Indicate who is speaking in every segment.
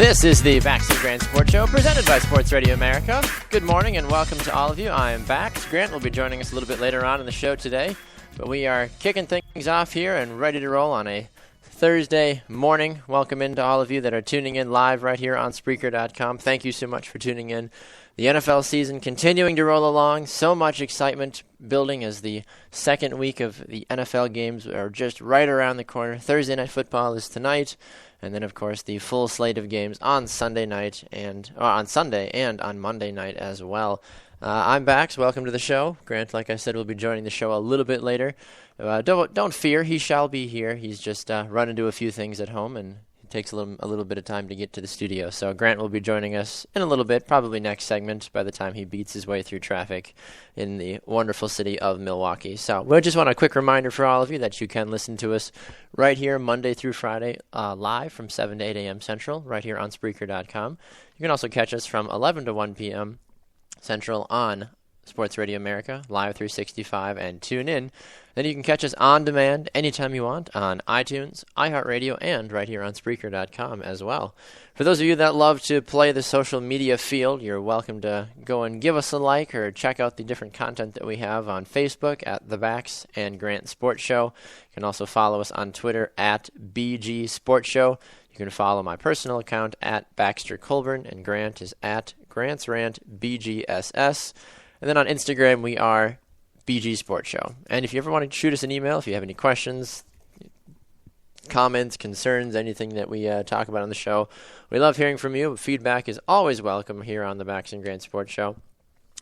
Speaker 1: This is the Bax and Grant Sports Show, presented by Sports Radio America. Good morning and welcome to all of you. I am Bax. Grant will be joining us a little bit later on in the show today, but we are kicking things off here and ready to roll on a Thursday morning. Welcome in to all of you that are tuning in live right here on Spreaker.com. Thank you so much for tuning in. The NFL season continuing to roll along. So much excitement building as the second week of the NFL games are just right around the corner. Thursday Night Football is tonight. And then, of course, the full slate of games on Sunday night on Sunday and on Monday night as well. I'm Bax. Welcome to the show. Grant, like I said, will be joining the show a little bit later. Don't fear. He shall be here. He's just run into a few things at home, and it takes a little bit of time to get to the studio. So Grant will be joining us in a little bit, probably next segment, by the time he beats his way through traffic in the wonderful city of Milwaukee. So we just want a quick reminder for all of you that you can listen to us right here Monday through Friday, live from 7 to 8 a.m. Central, right here on Spreaker.com. You can also catch us from 11 to 1 p.m. Central on Sports Radio America, Live 365, and tune in. Then you can catch us on demand anytime you want on iTunes, iHeartRadio, and right here on Spreaker.com as well. For those of you that love to play the social media field, you're welcome to go and give us a like or check out the different content that we have on Facebook at The Bax and Grant Sports Show. You can also follow us on Twitter at BG Sports Show. You can follow my personal account at Baxter Colburn, and Grant is at Grant's Rant BGSS. And then on Instagram, we are BG Sports Show. And if you ever want to shoot us an email, if you have any questions, comments, concerns, anything that we talk about on the show, we love hearing from you. Feedback is always welcome here on the Bax and Grant Sports Show.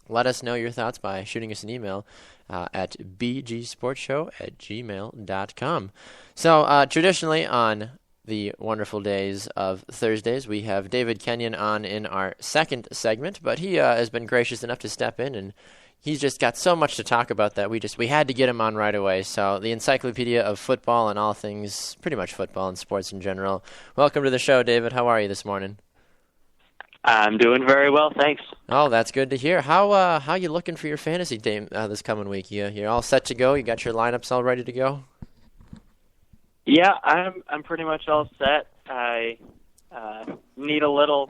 Speaker 1: Let us know your thoughts by shooting us an email at bgsportshow@gmail.com. So traditionally on the wonderful days of Thursdays, we have David Kenyon on in our second segment, but he has been gracious enough to step in, and he's just got so much to talk about that we had to get him on right away. So the encyclopedia of football and all things, pretty much football and sports in general. Welcome to the show, David. How are you this morning?
Speaker 2: I'm doing very well, thanks.
Speaker 1: Oh, that's good to hear. How you looking for your fantasy team this coming week? You're all set to go? You got your lineups all ready to go?
Speaker 2: Yeah, I'm pretty much all set. I need a little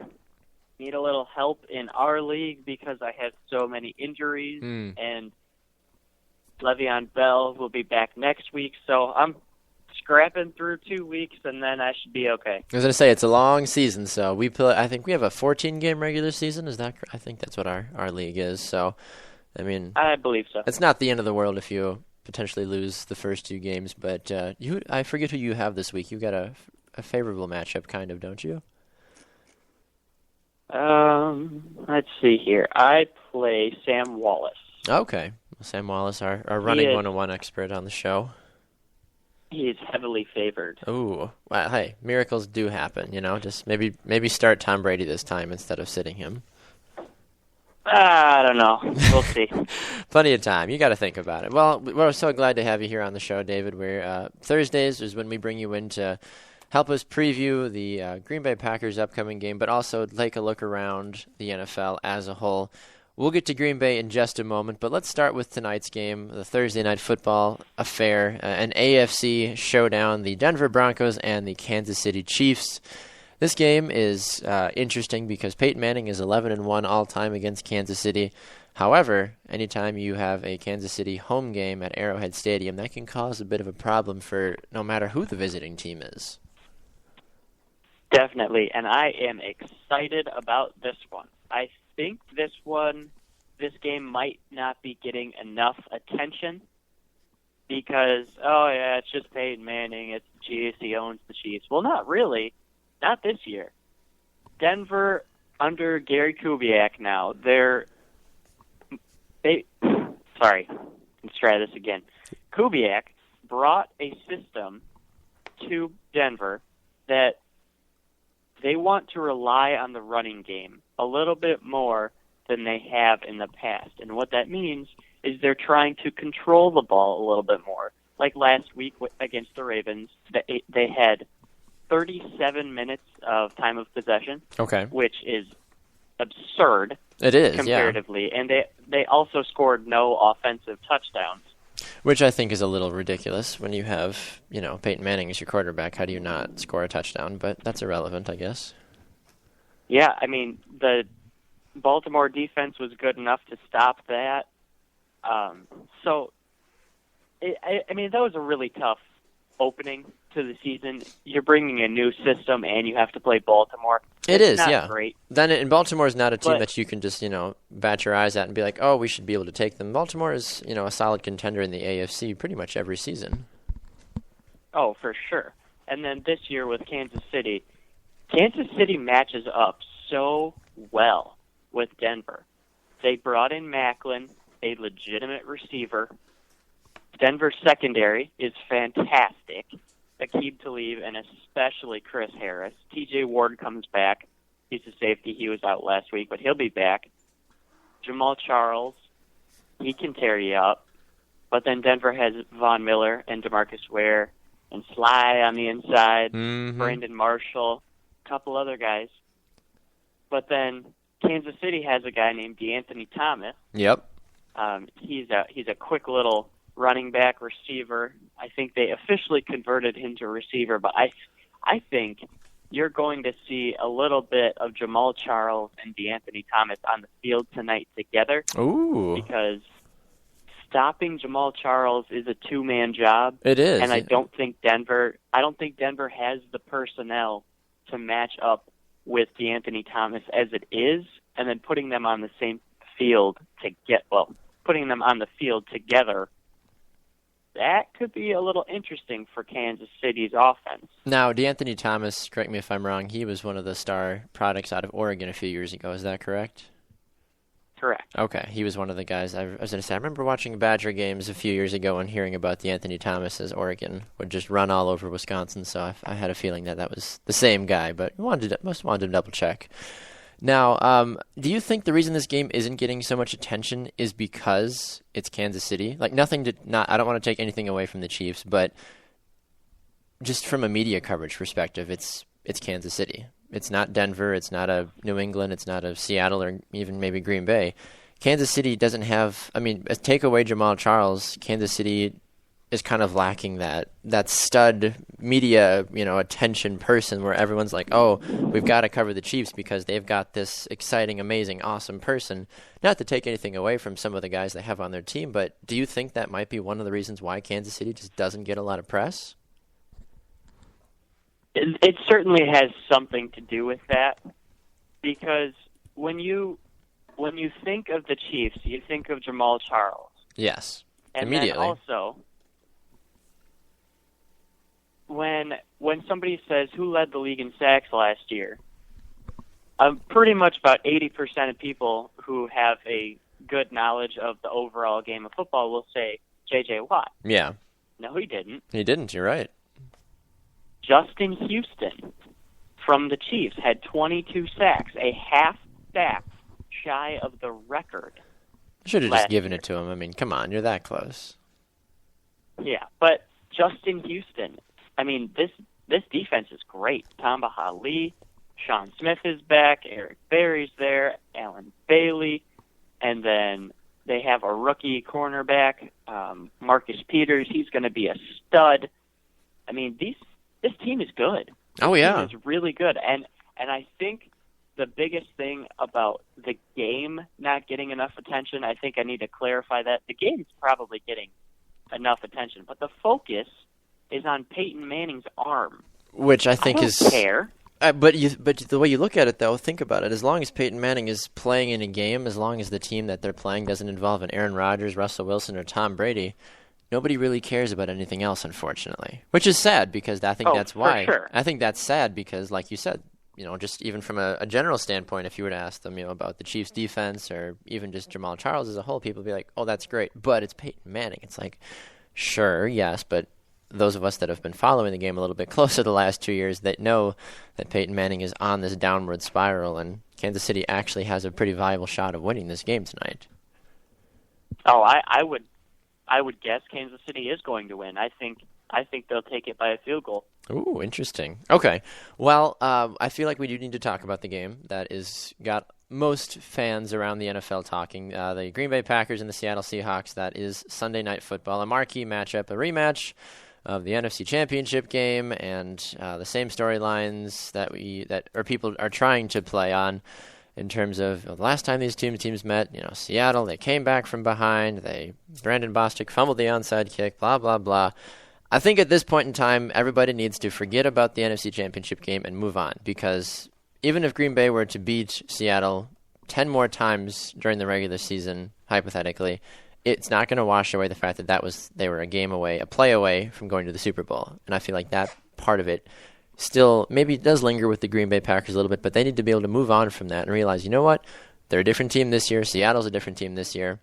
Speaker 2: help in our league because I had so many injuries, and Le'Veon Bell will be back next week, so I'm scrapping through 2 weeks, and then I should be okay.
Speaker 1: I was going to say, it's a long season, so I think we have a 14-game regular season. Is that? I think that's what our league is. So, I mean,
Speaker 2: I believe so.
Speaker 1: It's not the end of the world if you potentially lose the first 2 games, but I forget who you have this week. You've got a favorable matchup, kind of, don't you?
Speaker 2: Let's see here. I play Sam Wallace.
Speaker 1: Okay. Sam Wallace, our running 101 expert on the show.
Speaker 2: He is heavily favored.
Speaker 1: Ooh. Well, hey, miracles do happen, Just maybe start Tom Brady this time instead of sitting him.
Speaker 2: I don't know. We'll see.
Speaker 1: Plenty of time. You got to think about it. Well, we're so glad to have you here on the show, David. We're Thursdays is when we bring you in to help us preview the Green Bay Packers' upcoming game, but also take a look around the NFL as a whole. We'll get to Green Bay in just a moment, but let's start with tonight's game, the Thursday Night Football affair, an AFC showdown, the Denver Broncos and the Kansas City Chiefs. This game is interesting because Peyton Manning is 11-1 all-time against Kansas City. However, anytime you have a Kansas City home game at Arrowhead Stadium, that can cause a bit of a problem for no matter who the visiting team is.
Speaker 2: Definitely, and I am excited about this one. I think this game might not be getting enough attention because, it's just Peyton Manning, it's the Chiefs, he owns the Chiefs. Well, not really. Not this year. Denver, under Gary Kubiak now, sorry, let's try this again. Kubiak brought a system to Denver that they want to rely on the running game a little bit more than they have in the past. And what that means is they're trying to control the ball a little bit more. Like last week against the Ravens, they had 37 minutes of time of possession, which is absurd.
Speaker 1: It is,
Speaker 2: comparatively. Yeah. And they also scored no offensive touchdowns.
Speaker 1: Which I think is a little ridiculous when you have, Peyton Manning as your quarterback. How do you not score a touchdown? But that's irrelevant, I guess.
Speaker 2: Yeah, I mean, the Baltimore defense was good enough to stop that. I mean, that was a really tough opening to the season. You're bringing a new system, and you have to play Baltimore.
Speaker 1: It's
Speaker 2: not
Speaker 1: yeah.
Speaker 2: Great.
Speaker 1: Then Baltimore is not a team that you can just bat your eyes at and be like, oh, we should be able to take them. Baltimore is a solid contender in the AFC pretty much every season.
Speaker 2: Oh, for sure. And then this year with Kansas City matches up so well with Denver. They brought in Maclin, a legitimate receiver. Denver's secondary is fantastic. Aqib Talib and especially Chris Harris. TJ Ward comes back. He's a safety. He was out last week, but he'll be back. Jamal Charles, he can tear you up. But then Denver has Von Miller and DeMarcus Ware and Sly on the inside, Brandon Marshall, a couple other guys. But then Kansas City has a guy named DeAnthony Thomas.
Speaker 1: Yep.
Speaker 2: He's a quick little running back receiver. I think they officially converted him to receiver, but I think you're going to see a little bit of Jamal Charles and DeAnthony Thomas on the field tonight together.
Speaker 1: Ooh.
Speaker 2: Because stopping Jamal Charles is a two-man job.
Speaker 1: It is.
Speaker 2: And I don't think Denver has the personnel to match up with DeAnthony Thomas as it is, and then putting them on the same field putting them on the field together. That could be a little interesting for Kansas City's offense.
Speaker 1: Now, DeAnthony Thomas, correct me if I'm wrong, he was one of the star products out of Oregon a few years ago. Is that correct?
Speaker 2: Correct.
Speaker 1: Okay, he was one of the guys. I was going to say, I remember watching Badger games a few years ago and hearing about DeAnthony Thomas as Oregon would just run all over Wisconsin, so I had a feeling that was the same guy, but most wanted to double check. Now, do you think the reason this game isn't getting so much attention is because it's Kansas City? Like, I don't want to take anything away from the Chiefs, but just from a media coverage perspective, it's Kansas City. It's not Denver, it's not a New England, it's not a Seattle or even maybe Green Bay. Kansas City doesn't have, take away Jamal Charles, Kansas City is kind of lacking that stud media, attention person where everyone's like, oh, we've got to cover the Chiefs because they've got this exciting, amazing, awesome person. Not to take anything away from some of the guys they have on their team, but do you think that might be one of the reasons why Kansas City just doesn't get a lot of press?
Speaker 2: It certainly has something to do with that, because when you think of the Chiefs, you think of Jamal Charles.
Speaker 1: Yes,
Speaker 2: and
Speaker 1: immediately.
Speaker 2: And then also, when somebody says who led the league in sacks last year, pretty much about 80% of people who have a good knowledge of the overall game of football will say J.J. Watt.
Speaker 1: Yeah.
Speaker 2: No, he didn't.
Speaker 1: He didn't, you're right.
Speaker 2: Justin Houston from the Chiefs had 22 sacks, a half sack shy of the record.
Speaker 1: Should have just given it to him. Come on, you're that close.
Speaker 2: Yeah, but Justin Houston, this defense is great. Tamba Hali, Sean Smith is back, Eric Berry's there, Alan Bailey, and then they have a rookie cornerback, Marcus Peters. He's going to be a stud. This team is good.
Speaker 1: Oh, yeah.
Speaker 2: This team is really good. And I think the biggest thing about the game not getting enough attention, I think I need to clarify that. The game's probably getting enough attention, but the focus is on Peyton Manning's arm.
Speaker 1: Which I think
Speaker 2: I don't care.
Speaker 1: But the way you look at it, though, think about it. As long as Peyton Manning is playing in a game, as long as the team that they're playing doesn't involve an Aaron Rodgers, Russell Wilson, or Tom Brady, nobody really cares about anything else, unfortunately. Which is sad, because I think that's why.
Speaker 2: For sure.
Speaker 1: I think that's sad because, like you said, just even from a general standpoint, if you were to ask them, about the Chiefs' defense or even just Jamal Charles as a whole, people would be like, oh, that's great, but it's Peyton Manning. It's like, sure, yes, but those of us that have been following the game a little bit closer the last 2 years that know that Peyton Manning is on this downward spiral, and Kansas City actually has a pretty viable shot of winning this game tonight.
Speaker 2: Oh, I would guess Kansas City is going to win. I think they'll take it by a field goal.
Speaker 1: Ooh, interesting. Okay. Well, I feel like we do need to talk about the game that is got most fans around the NFL talking. The Green Bay Packers and the Seattle Seahawks. That is Sunday Night Football, a marquee matchup, a rematch of the NFC Championship game and the same storylines that people are trying to play on in terms of the last time these two teams met. Seattle, they came back from behind. Brandon Bostic fumbled the onside kick. Blah blah blah. I think at this point in time, everybody needs to forget about the NFC Championship game and move on, because even if Green Bay were to beat Seattle 10 more times during the regular season, hypothetically, it's not going to wash away the fact that they were a play away from going to the Super Bowl. And I feel like that part of it still maybe does linger with the Green Bay Packers a little bit, but they need to be able to move on from that and realize, you know what? They're a different team this year. Seattle's a different team this year.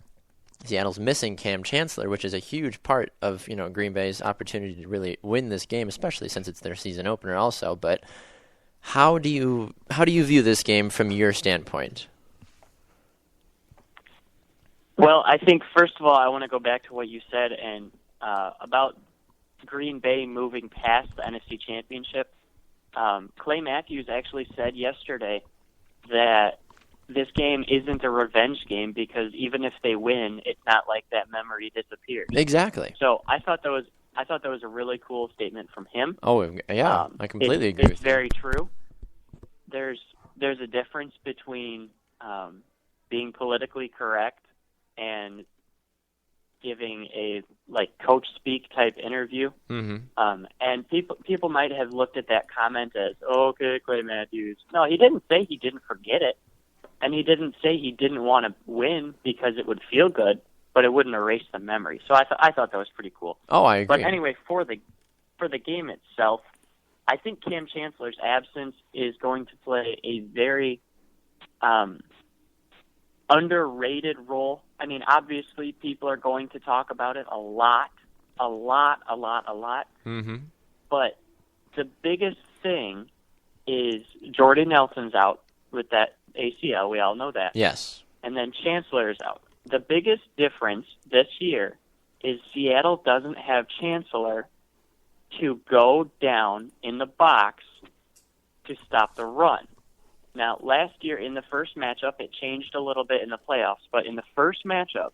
Speaker 1: Seattle's missing Cam Chancellor, which is a huge part of Green Bay's opportunity to really win this game, especially since it's their season opener also. But how do you view this game from your standpoint?
Speaker 2: Well, I think first of all, I want to go back to what you said and about Green Bay moving past the NFC Championship. Clay Matthews actually said yesterday that this game isn't a revenge game because even if they win, it's not like that memory disappears.
Speaker 1: Exactly.
Speaker 2: So I thought that was a really cool statement from him.
Speaker 1: Oh yeah, I completely agree with you.
Speaker 2: It's very true. There's a difference between being politically correct and giving a coach speak type interview.
Speaker 1: Mm-hmm.
Speaker 2: And people might have looked at that comment as, okay, Clay Matthews. No, he didn't say he didn't forget it. And he didn't say he didn't want to win because it would feel good, but it wouldn't erase the memory. So I thought that was pretty cool.
Speaker 1: Oh, I agree.
Speaker 2: But anyway, for the game itself, I think Cam Chancellor's absence is going to play a very underrated role. I mean, obviously, people are going to talk about it a lot.
Speaker 1: Mm-hmm.
Speaker 2: But the biggest thing is Jordy Nelson's out with that ACL. We all know that.
Speaker 1: Yes.
Speaker 2: And then Chancellor is out. The biggest difference this year is Seattle doesn't have Chancellor to go down in the box to stop the run. Now, last year in the first matchup, it changed a little bit in the playoffs, but in the first matchup,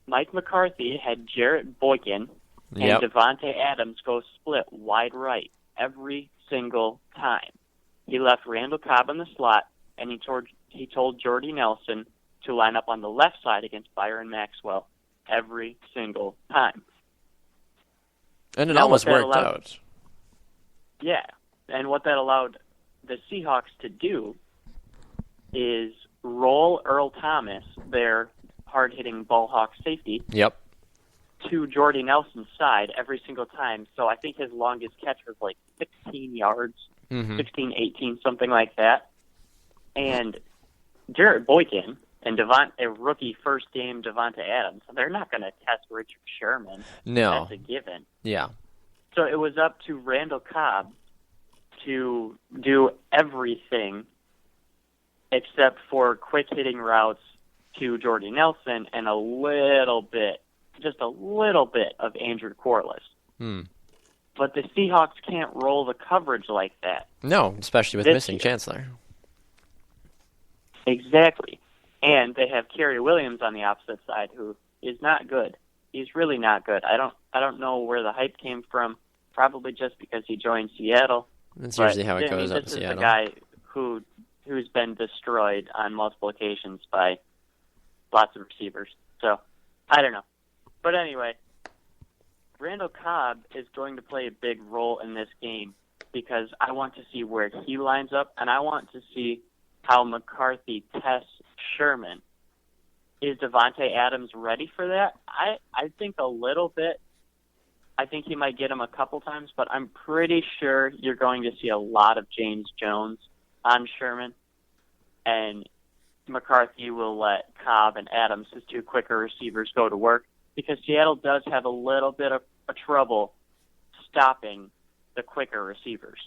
Speaker 2: Mike McCarthy had Jarrett Boykin and Devontae Adams go split wide right every single time. He left Randall Cobb in the slot, and he told Jordy Nelson to line up on the left side against Byron Maxwell every single time.
Speaker 1: And it almost worked out.
Speaker 2: Yeah, and what that allowed the Seahawks to do is roll Earl Thomas, their hard-hitting ball hawk safety, to Jordy Nelson's side every single time. So I think his longest catch was 16 yards, 16, 18, something like that. And Jarrett Boykin and a rookie first-game Devontae Adams, they're not going to test Richard Sherman.
Speaker 1: No.
Speaker 2: That's a given.
Speaker 1: Yeah.
Speaker 2: So it was up to Randall Cobb to do everything except for quick hitting routes to Jordy Nelson and just a little bit of Andrew Corliss. But the Seahawks can't roll the coverage like that.
Speaker 1: No, especially with missing Chancellor.
Speaker 2: Exactly. And they have Kerry Williams on the opposite side, who is not good. He's really not good. I don't know where the hype came from. Probably just because he joined Seattle.
Speaker 1: That's usually how it goes up in Seattle.
Speaker 2: This is a guy who's been destroyed on multiple occasions by lots of receivers. So, I don't know. But anyway, Randall Cobb is going to play a big role in this game because I want to see where he lines up, and I want to see how McCarthy tests Sherman. Is Devontae Adams ready for that? I think a little bit. I think he might get him a couple times, but I'm pretty sure you're going to see a lot of James Jones on Sherman, and McCarthy will let Cobb and Adams, his two quicker receivers, go to work because Seattle does have a little bit of trouble stopping the quicker receivers.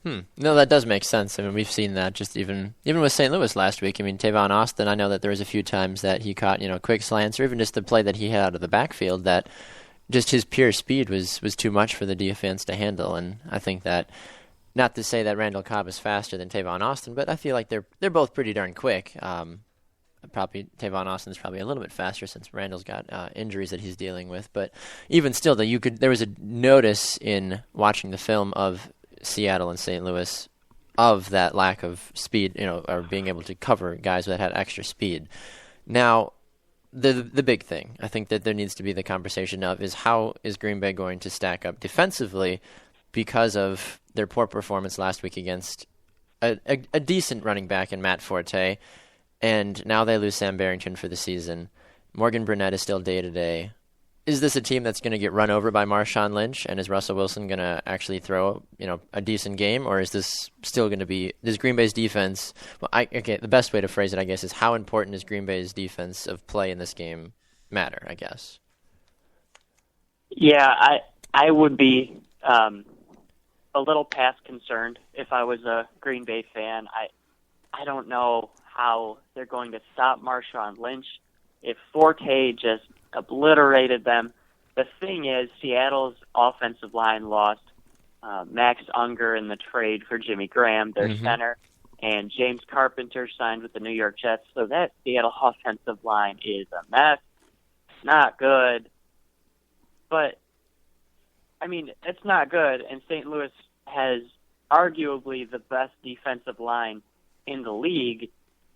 Speaker 1: No, that does make sense. I mean, we've seen that just even with St. Louis last week. I mean, Tavon Austin, I know that there was a few times that he caught, quick slants or even just the play that he had out of the backfield that just his pure speed was too much for the defense to handle. And I think that, not to say that Randall Cobb is faster than Tavon Austin, but I feel like they're both pretty darn quick. Probably Tavon Austin's probably a little bit faster since Randall's got injuries that he's dealing with. But even still, though, there was a notice in watching the film of Seattle and St. Louis of that lack of speed, or being able to cover guys that had extra speed. Now, the big thing I think that there needs to be the conversation of is how is Green Bay going to stack up defensively because of their poor performance last week against a decent running back in Matt Forte, and now they lose Sam Barrington for the season. Morgan Burnett is still day-to-day. Is this a team that's going to get run over by Marshawn Lynch, and is Russell Wilson going to actually throw a decent game, or is this still going to be – does Green Bay's defense – the best way to phrase it, I guess, is how important is Green Bay's defense of play in this game matter, I guess?
Speaker 2: Yeah, I would be a little past concerned if I was a Green Bay fan. I don't know how they're going to stop Marshawn Lynch if Forte just obliterated them. The thing is, Seattle's offensive line lost Max Unger in the trade for Jimmy Graham, their center, and James Carpenter signed with the New York Jets. So that Seattle offensive line is a mess. It's not good. But, I mean, it's not good, and St. Louis has arguably the best defensive line in the league,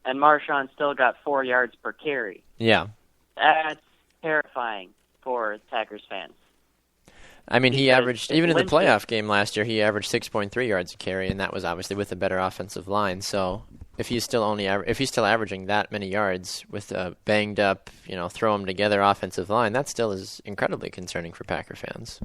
Speaker 2: and Marshawn still got 4 yards per carry.
Speaker 1: Yeah.
Speaker 2: That's terrifying for Packers fans.
Speaker 1: I mean, he averaged, even in the playoff game last year, he averaged 6.3 yards a carry, and that was obviously with a better offensive line. So if he's still averaging that many yards with a banged up, throw them together offensive line, that still is incredibly concerning for Packer fans.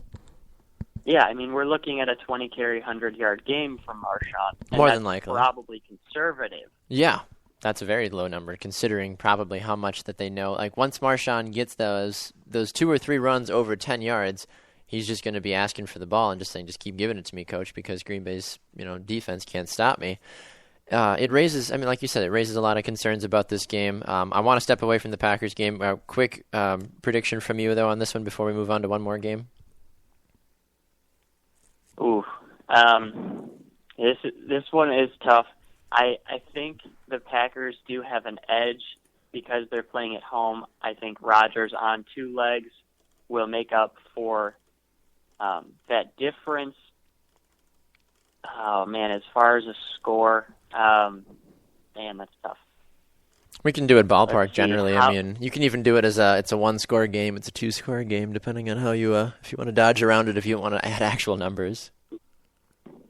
Speaker 2: Yeah, I mean, we're looking at a 20-carry, 100-yard game from Marshawn.
Speaker 1: More than likely.
Speaker 2: Probably conservative.
Speaker 1: Yeah, that's a very low number, considering probably how much that they know. Like, once Marshawn gets those 2 or 3 runs over 10 yards, he's just going to be asking for the ball and just saying, just keep giving it to me, coach, because Green Bay's defense can't stop me. It raises, like you said, it raises a lot of concerns about this game. I want to step away from the Packers game. Quick prediction from you, though, on this one before we move on to one more game.
Speaker 2: Ooh, this one is tough. I think the Packers do have an edge because they're playing at home. I think Rodgers on 2 legs will make up for that difference. Oh, man, as far as a score, that's tough.
Speaker 1: We can do it ballpark generally. You can even do it as it's a 1-score game, it's a 2-score game, depending on how you if you want to dodge around it, if you want to add actual numbers.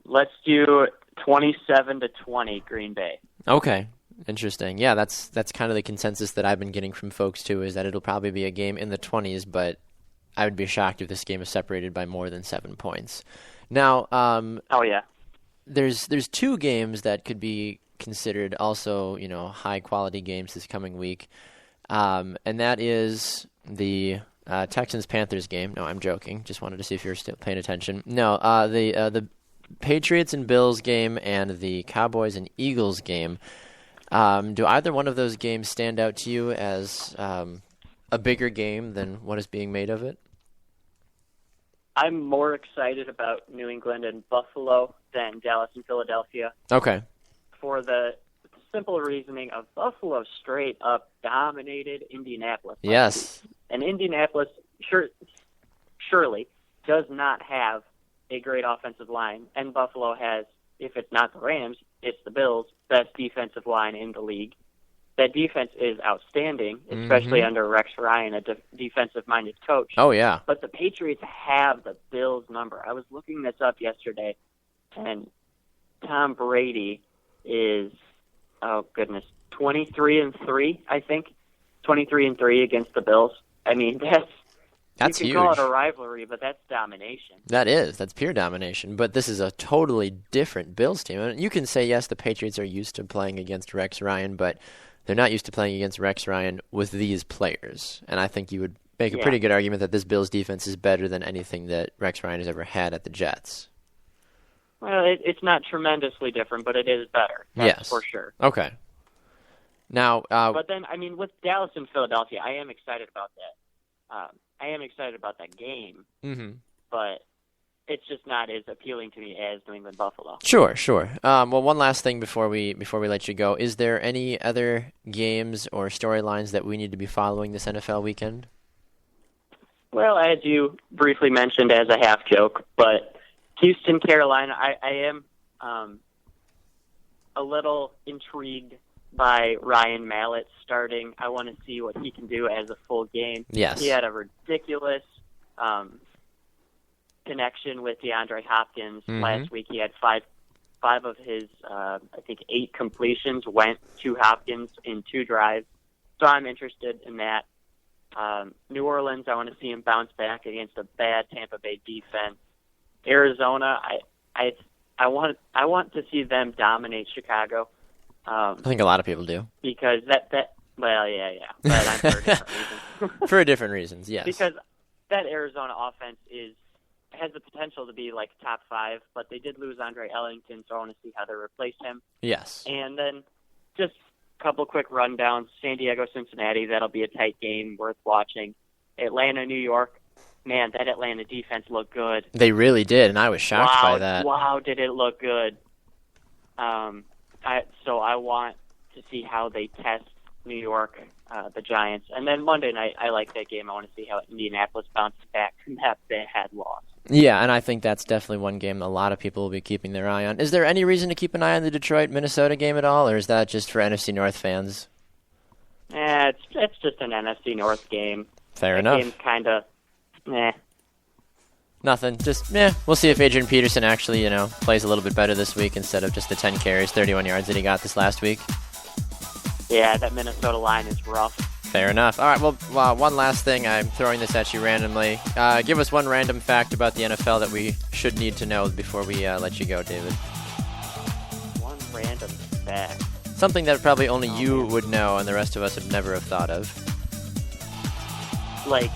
Speaker 2: Let's do 27-20 Green Bay.
Speaker 1: Okay, interesting. Yeah, that's kind of the consensus that I've been getting from folks too, is that it'll probably be a game in the 20s, but I would be shocked if this game is separated by more than 7 points. Now, there's 2 games that could be considered also, high quality games this coming week, and that is the Texans-Panthers game. No, I'm joking. Just wanted to see if you're still paying attention. No, the Patriots and Bills game and the Cowboys and Eagles game. Do either one of those games stand out to you as a bigger game than what is being made of it?
Speaker 2: I'm more excited about New England and Buffalo than Dallas and Philadelphia.
Speaker 1: Okay. For
Speaker 2: the simple reasoning of Buffalo straight up dominated Indianapolis.
Speaker 1: Yes.
Speaker 2: And Indianapolis surely does not have a great offensive line, and Buffalo has, if it's not the Rams, it's the Bills' best defensive line in the league. That defense is outstanding, especially under Rex Ryan, a defensive-minded coach.
Speaker 1: Oh, yeah.
Speaker 2: But the Patriots have the Bills' number. I was looking this up yesterday, and Tom Brady is, 23-3, I think. 23-3 against the Bills. I mean, that's you can
Speaker 1: huge.
Speaker 2: Call it a rivalry, but that's domination.
Speaker 1: That's pure domination. But this is a totally different Bills team. And you can say, yes, the Patriots are used to playing against Rex Ryan, but they're not used to playing against Rex Ryan with these players. And I think you would make a pretty good argument that this Bills defense is better than anything that Rex Ryan has ever had at the Jets.
Speaker 2: Well, it's not tremendously different, but it is better. That's for sure.
Speaker 1: Okay. Now,
Speaker 2: but then, with Dallas and Philadelphia, I am excited about that. I am excited about that game.
Speaker 1: Mm-hmm.
Speaker 2: But it's just not as appealing to me as New England Buffalo.
Speaker 1: Sure. Well, one last thing before we let you go. Is there any other games or storylines that we need to be following this NFL weekend?
Speaker 2: Well, as you briefly mentioned as a half joke, but Houston, Carolina, I am a little intrigued by Ryan Mallett starting. I want to see what he can do as a full game.
Speaker 1: Yes.
Speaker 2: He had a ridiculous connection with DeAndre Hopkins last week. He had five of his, I think, 8 completions went to Hopkins in 2 drives. So I'm interested in that. New Orleans, I want to see him bounce back against a bad Tampa Bay defense. Arizona, I want to see them dominate Chicago.
Speaker 1: I think a lot of people do.
Speaker 2: Because well, yeah, but I'm for a different reason.
Speaker 1: For different reasons, yes.
Speaker 2: Because that Arizona offense has the potential to be like top 5, but they did lose Andre Ellington, so I want to see how they replace him.
Speaker 1: Yes.
Speaker 2: And then just a couple quick rundowns. San Diego, Cincinnati, that'll be a tight game, worth watching. Atlanta, New York. Man, that Atlanta defense looked good.
Speaker 1: They really did, and I was shocked by that.
Speaker 2: Wow, did it look good. So I want to see how they test New York, the Giants. And then Monday night, I like that game. I want to see how Indianapolis bounces back from that bad loss.
Speaker 1: Yeah, and I think that's definitely one game a lot of people will be keeping their eye on. Is there any reason to keep an eye on the Detroit-Minnesota game at all, or is that just for NFC North fans?
Speaker 2: It's just an NFC North game.
Speaker 1: Fair enough.
Speaker 2: That game's kind of,
Speaker 1: Nothing. Just, we'll see if Adrian Peterson actually, plays a little bit better this week instead of just the 10 carries, 31 yards that he got this last week.
Speaker 2: Yeah, that Minnesota line is rough.
Speaker 1: Fair enough. All right, well, one last thing. I'm throwing this at you randomly. Give us one random fact about the NFL that we should need to know before we let you go, David.
Speaker 2: One random fact.
Speaker 1: Something that probably only you would know and the rest of us would never have thought of.
Speaker 2: Like,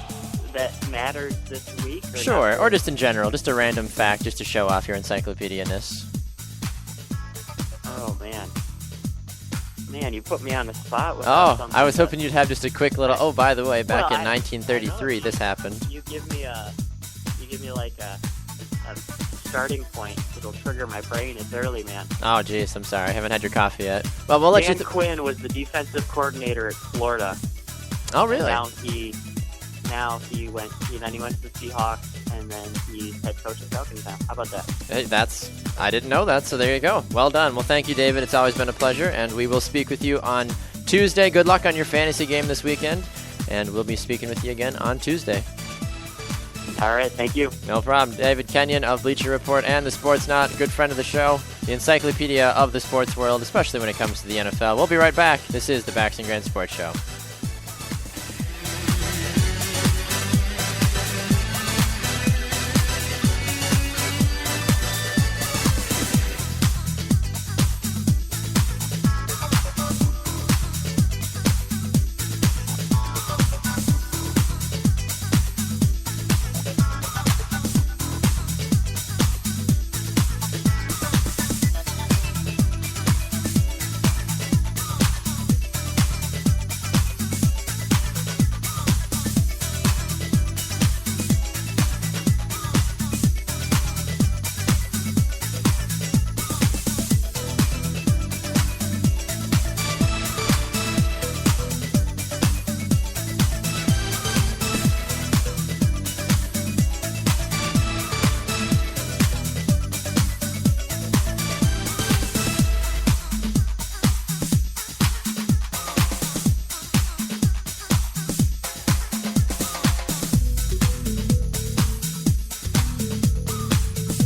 Speaker 2: that matters this week?
Speaker 1: Sure, or just in general. Just a random fact just to show off your encyclopedia-ness.
Speaker 2: Oh, man. Man, you put me on the spot with
Speaker 1: something. I was hoping you'd have just a quick little, by the way, back in 1933 this happened.
Speaker 2: You give me like a starting point. It'll trigger my brain. It's early, man.
Speaker 1: Oh, jeez, I'm sorry. I haven't had your coffee yet. Well, we'll let
Speaker 2: Dan Quinn was the defensive coordinator at Florida.
Speaker 1: Oh, really?
Speaker 2: Now he went to the Seahawks, and then he's head coach of Falcons now. How about that?
Speaker 1: Hey, I didn't know that, so there you go. Well done. Well, thank you, David. It's always been a pleasure, and we will speak with you on Tuesday. Good luck on your fantasy game this weekend, and we'll be speaking with you again on Tuesday.
Speaker 2: All right, thank you.
Speaker 1: No problem. David Kenyon of Bleacher Report and the Sports Knot, good friend of the show, the encyclopedia of the sports world, especially when it comes to the NFL. We'll be right back. This is the Bax and Grand Sports Show.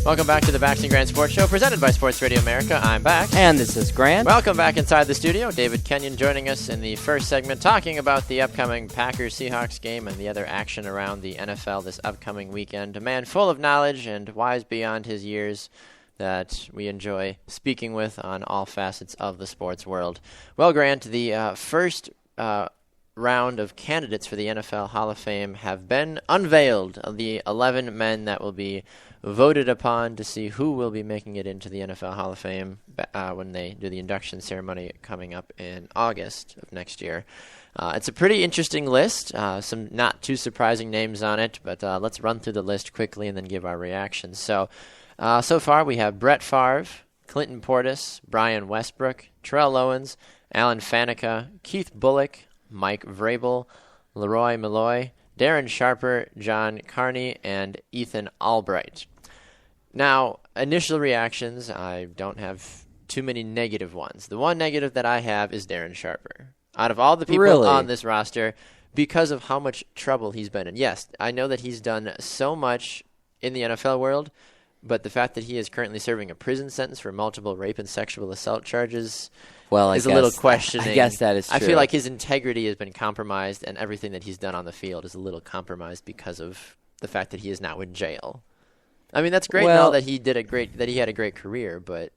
Speaker 1: Welcome back to the Bax and Grant Sports Show, presented by Sports Radio America. I'm Bax.
Speaker 3: And this is Grant.
Speaker 1: Welcome back inside the studio. David Kenyon joining us in the first segment, talking about the upcoming Packers-Seahawks game and the other action around the NFL this upcoming weekend. A man full of knowledge and wise beyond his years that we enjoy speaking with on all facets of the sports world. Well, Grant, the first round of candidates for the NFL Hall of Fame have been unveiled. The 11 men that will be voted upon to see who will be making it into the NFL Hall of Fame when they do the induction ceremony coming up in August of next year. It's a pretty interesting list. Some not too surprising names on it, but let's run through the list quickly and then give our reactions. So far we have Brett Favre, Clinton Portis, Brian Westbrook, Terrell Owens, Alan Faneca, Keith Bullock, Mike Vrabel, Leroy Malloy, Darren Sharper, John Carney, and Ethan Albright. Now, initial reactions, I don't have too many negative ones. The one negative that I have is Darren Sharper. Out of all the people on this roster, because of how much trouble he's been in. Yes, I know that he's done so much in the NFL world, but the fact that he is currently serving a prison sentence for multiple rape and sexual assault charges is a little questioning.
Speaker 3: I guess that is true.
Speaker 1: I feel like his integrity has been compromised, and everything that he's done on the field is a little compromised because of the fact that he is now in jail. I mean, that's great now that he had a great career, but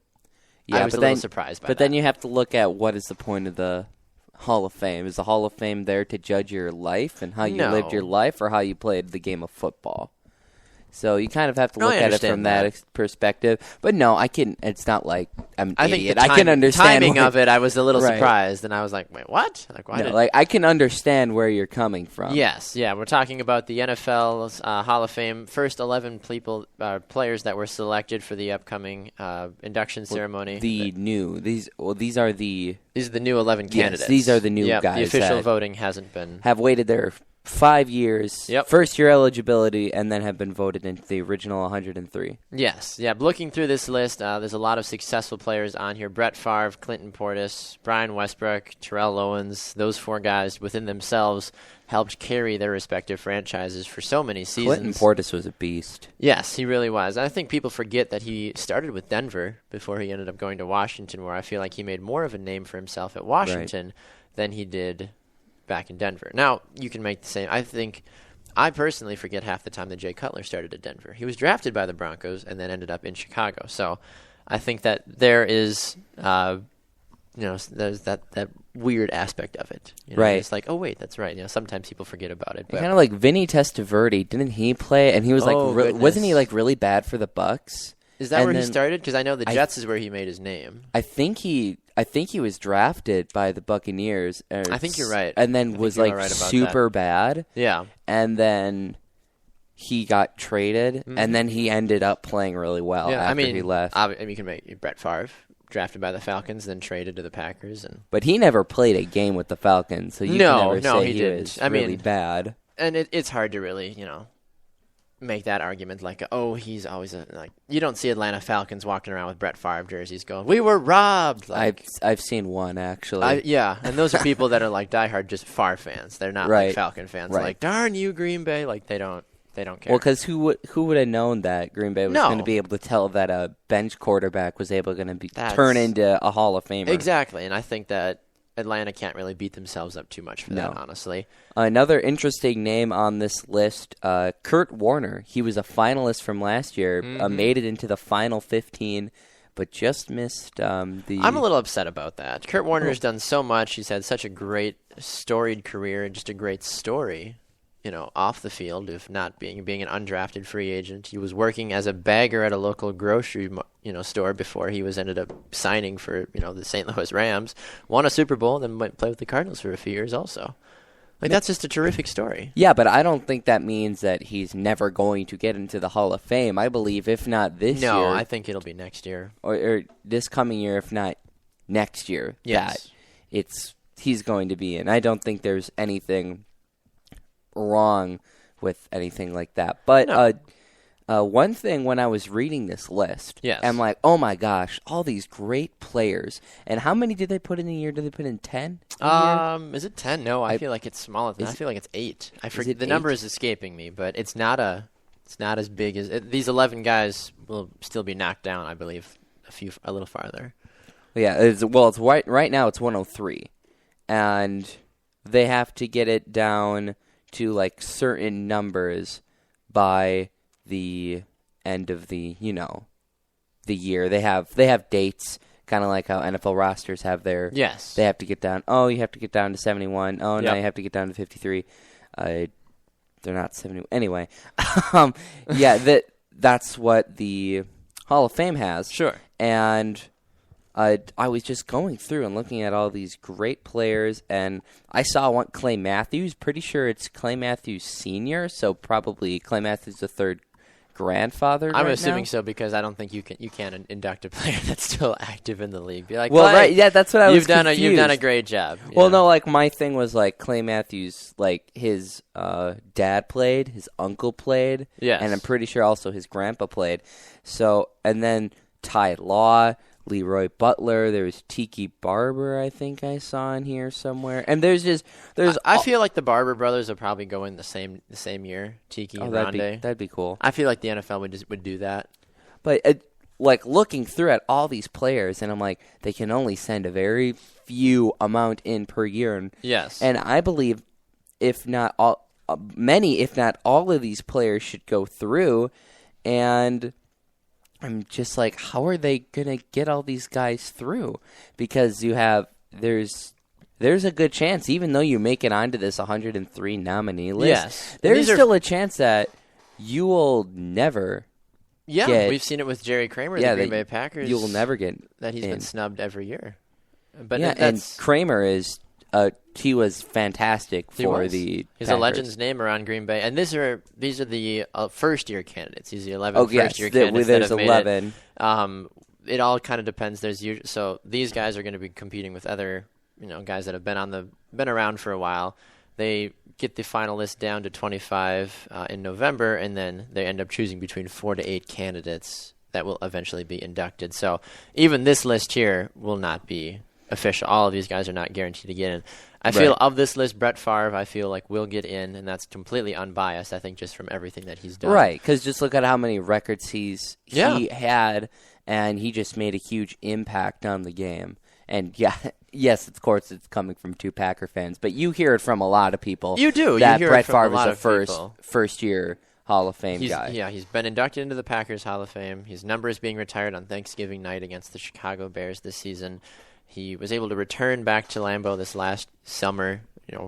Speaker 1: I was a little surprised by that.
Speaker 3: But then you have to look at what is the point of the Hall of Fame. Is the Hall of Fame there to judge your life and how you lived your life, or how you played the game of football? So you kind of have to look at it from that perspective. But no, it's not like I'm an idiot. I can understand
Speaker 1: timing of it. I was a little surprised, and I was like, wait, what?
Speaker 3: I can understand where you're coming from.
Speaker 1: Yes, yeah. We're talking about the NFL's Hall of Fame, first 11 players that were selected for the upcoming induction ceremony.
Speaker 3: These are the
Speaker 1: new 11 candidates.
Speaker 3: Yes, these are the new guys.
Speaker 1: The official voting hasn't been.
Speaker 3: Have waited their 5 years, first year eligibility, and then have been voted into the original 103.
Speaker 1: Yes, yeah. Looking through this list, there's a lot of successful players on here. Brett Favre, Clinton Portis, Brian Westbrook, Terrell Owens. Those four guys within themselves helped carry their respective franchises for so many seasons.
Speaker 3: Clinton Portis was a beast.
Speaker 1: Yes, he really was. I think people forget that he started with Denver before he ended up going to Washington, where I feel like he made more of a name for himself at Washington than he did back in Denver. Now, you can make the same. I personally forget half the time that Jay Cutler started at Denver. He was drafted by the Broncos and then ended up in Chicago. So I think that there is, there's that weird aspect of it.
Speaker 3: Right.
Speaker 1: It's like, oh, wait, that's right. Sometimes people forget about it.
Speaker 3: Kind of like Vinny Testaverde. Didn't he play? And he was wasn't he like really bad for the Bucs?
Speaker 1: Is that where he started? Because I know the Jets is where he made his name.
Speaker 3: I think he was drafted by the Buccaneers.
Speaker 1: I think you're right.
Speaker 3: And then was like super bad.
Speaker 1: Yeah.
Speaker 3: And then he got traded, and then he ended up playing really well after he left.
Speaker 1: You can make Brett Favre, drafted by the Falcons, then traded to the Packers.
Speaker 3: But he never played a game with the Falcons, so you can never say he was really bad.
Speaker 1: And it's hard to really, make that argument like, he's always you don't see Atlanta Falcons walking around with Brett Favre jerseys going, we were robbed. Like,
Speaker 3: I've seen one, actually.
Speaker 1: And those are people that are like diehard just Favre fans. They're not like Falcon fans. Like, darn you, Green Bay. Like, they don't care.
Speaker 3: Well, because who would have known that Green Bay was going to be able to tell that a bench quarterback was able to turn into a Hall of Famer?
Speaker 1: Exactly, and I think that Atlanta can't really beat themselves up too much for that, honestly.
Speaker 3: Another interesting name on this list, Kurt Warner. He was a finalist from last year, made it into the final 15, but just missed I'm
Speaker 1: a little upset about that. Kurt Warner's done so much. He's had such a great, storied career and just a great story, off the field of not being an undrafted free agent. He was working as a bagger at a local grocery store before he ended up signing for the St. Louis Rams, won a Super Bowl, then went play with the Cardinals for a few years also. Like, that's just a terrific story.
Speaker 3: Yeah, but I don't think that means that he's never going to get into the Hall of Fame. I believe if not this year.
Speaker 1: No, I think it'll be next year.
Speaker 3: Or this coming year, if not next year.
Speaker 1: Yes.
Speaker 3: That he's going to be in. I don't think there's anything wrong with anything like that. But one thing when I was reading this list, I'm like, oh my gosh, all these great players. And how many did they put in a year? Did they put in 10?
Speaker 1: Is it 10? No, I feel like it's smaller than that. I feel like it's 8. I forget the number is escaping me, but it's not as big as these 11 guys will still be knocked down, I believe, a little farther.
Speaker 3: Yeah, it's right now it's 103. And they have to get it down to like certain numbers by the end of the the year. They have dates Kind of like how NFL rosters have their...
Speaker 1: Yes.
Speaker 3: They have to get down. Oh, you have to get down to 71. Oh, now you have to get down to 53. They're not 70. Anyway. That's what the Hall of Fame has.
Speaker 1: Sure.
Speaker 3: And I was just going through and looking at all these great players, and I saw one, Clay Matthews. Pretty sure it's Clay Matthews Sr., so probably Clay Matthews the third grandfather.
Speaker 1: I'm assuming so because I don't think you can induct a player that's still active in the league. Be like,
Speaker 3: well, right, yeah, that's what I was confused.
Speaker 1: You've done a great job.
Speaker 3: Well, no, like my thing was like Clay Matthews, like his dad played, his uncle played, and I'm pretty sure also his grandpa played. So, and then Ty Law, Leroy Butler, there's Tiki Barber, I think I saw in here somewhere, and
Speaker 1: I feel like the Barber brothers will probably go in the same year. Tiki and Rondé.
Speaker 3: That'd be cool.
Speaker 1: I feel like the NFL would do that.
Speaker 3: But like looking through at all these players, and I'm like, they can only send a very few amount in per year, and I believe if not all of these players should go through, and I'm just like, how are they going to get all these guys through? Because there's a good chance, even though you make it onto this 103 nominee list, there's still a chance that you will never
Speaker 1: we've seen it with Jerry Kramer, the Green Bay Packers.
Speaker 3: You will never get
Speaker 1: that he's been snubbed every year. But
Speaker 3: and Kramer is... he was fantastic for the
Speaker 1: He's
Speaker 3: Packers.
Speaker 1: a legend's name around Green Bay. And these are the first-year candidates. He's the 11th first-year candidates that have 11. Made it. It all kind of depends. So these guys are going to be competing with other guys that have been around for a while. They get the final list down to 25 in November, and then they end up choosing between 4 to 8 candidates that will eventually be inducted. So even this list here will not be official. All of these guys are not guaranteed to get in. I feel of this list, Brett Favre, I feel like will get in, and that's completely unbiased, I think, just from everything that he's done.
Speaker 3: Right, because just look at how many records he had, and he just made a huge impact on the game. And yes, of course, it's coming from 2 Packer fans, but you hear it from a lot of people.
Speaker 1: You do.
Speaker 3: That
Speaker 1: you hear
Speaker 3: Brett
Speaker 1: it from
Speaker 3: Favre
Speaker 1: a lot
Speaker 3: is a first-year Hall of Fame guy.
Speaker 1: Yeah, he's been inducted into the Packers Hall of Fame. His number is being retired on Thanksgiving night against the Chicago Bears this season. He was able to return back to Lambeau this last summer,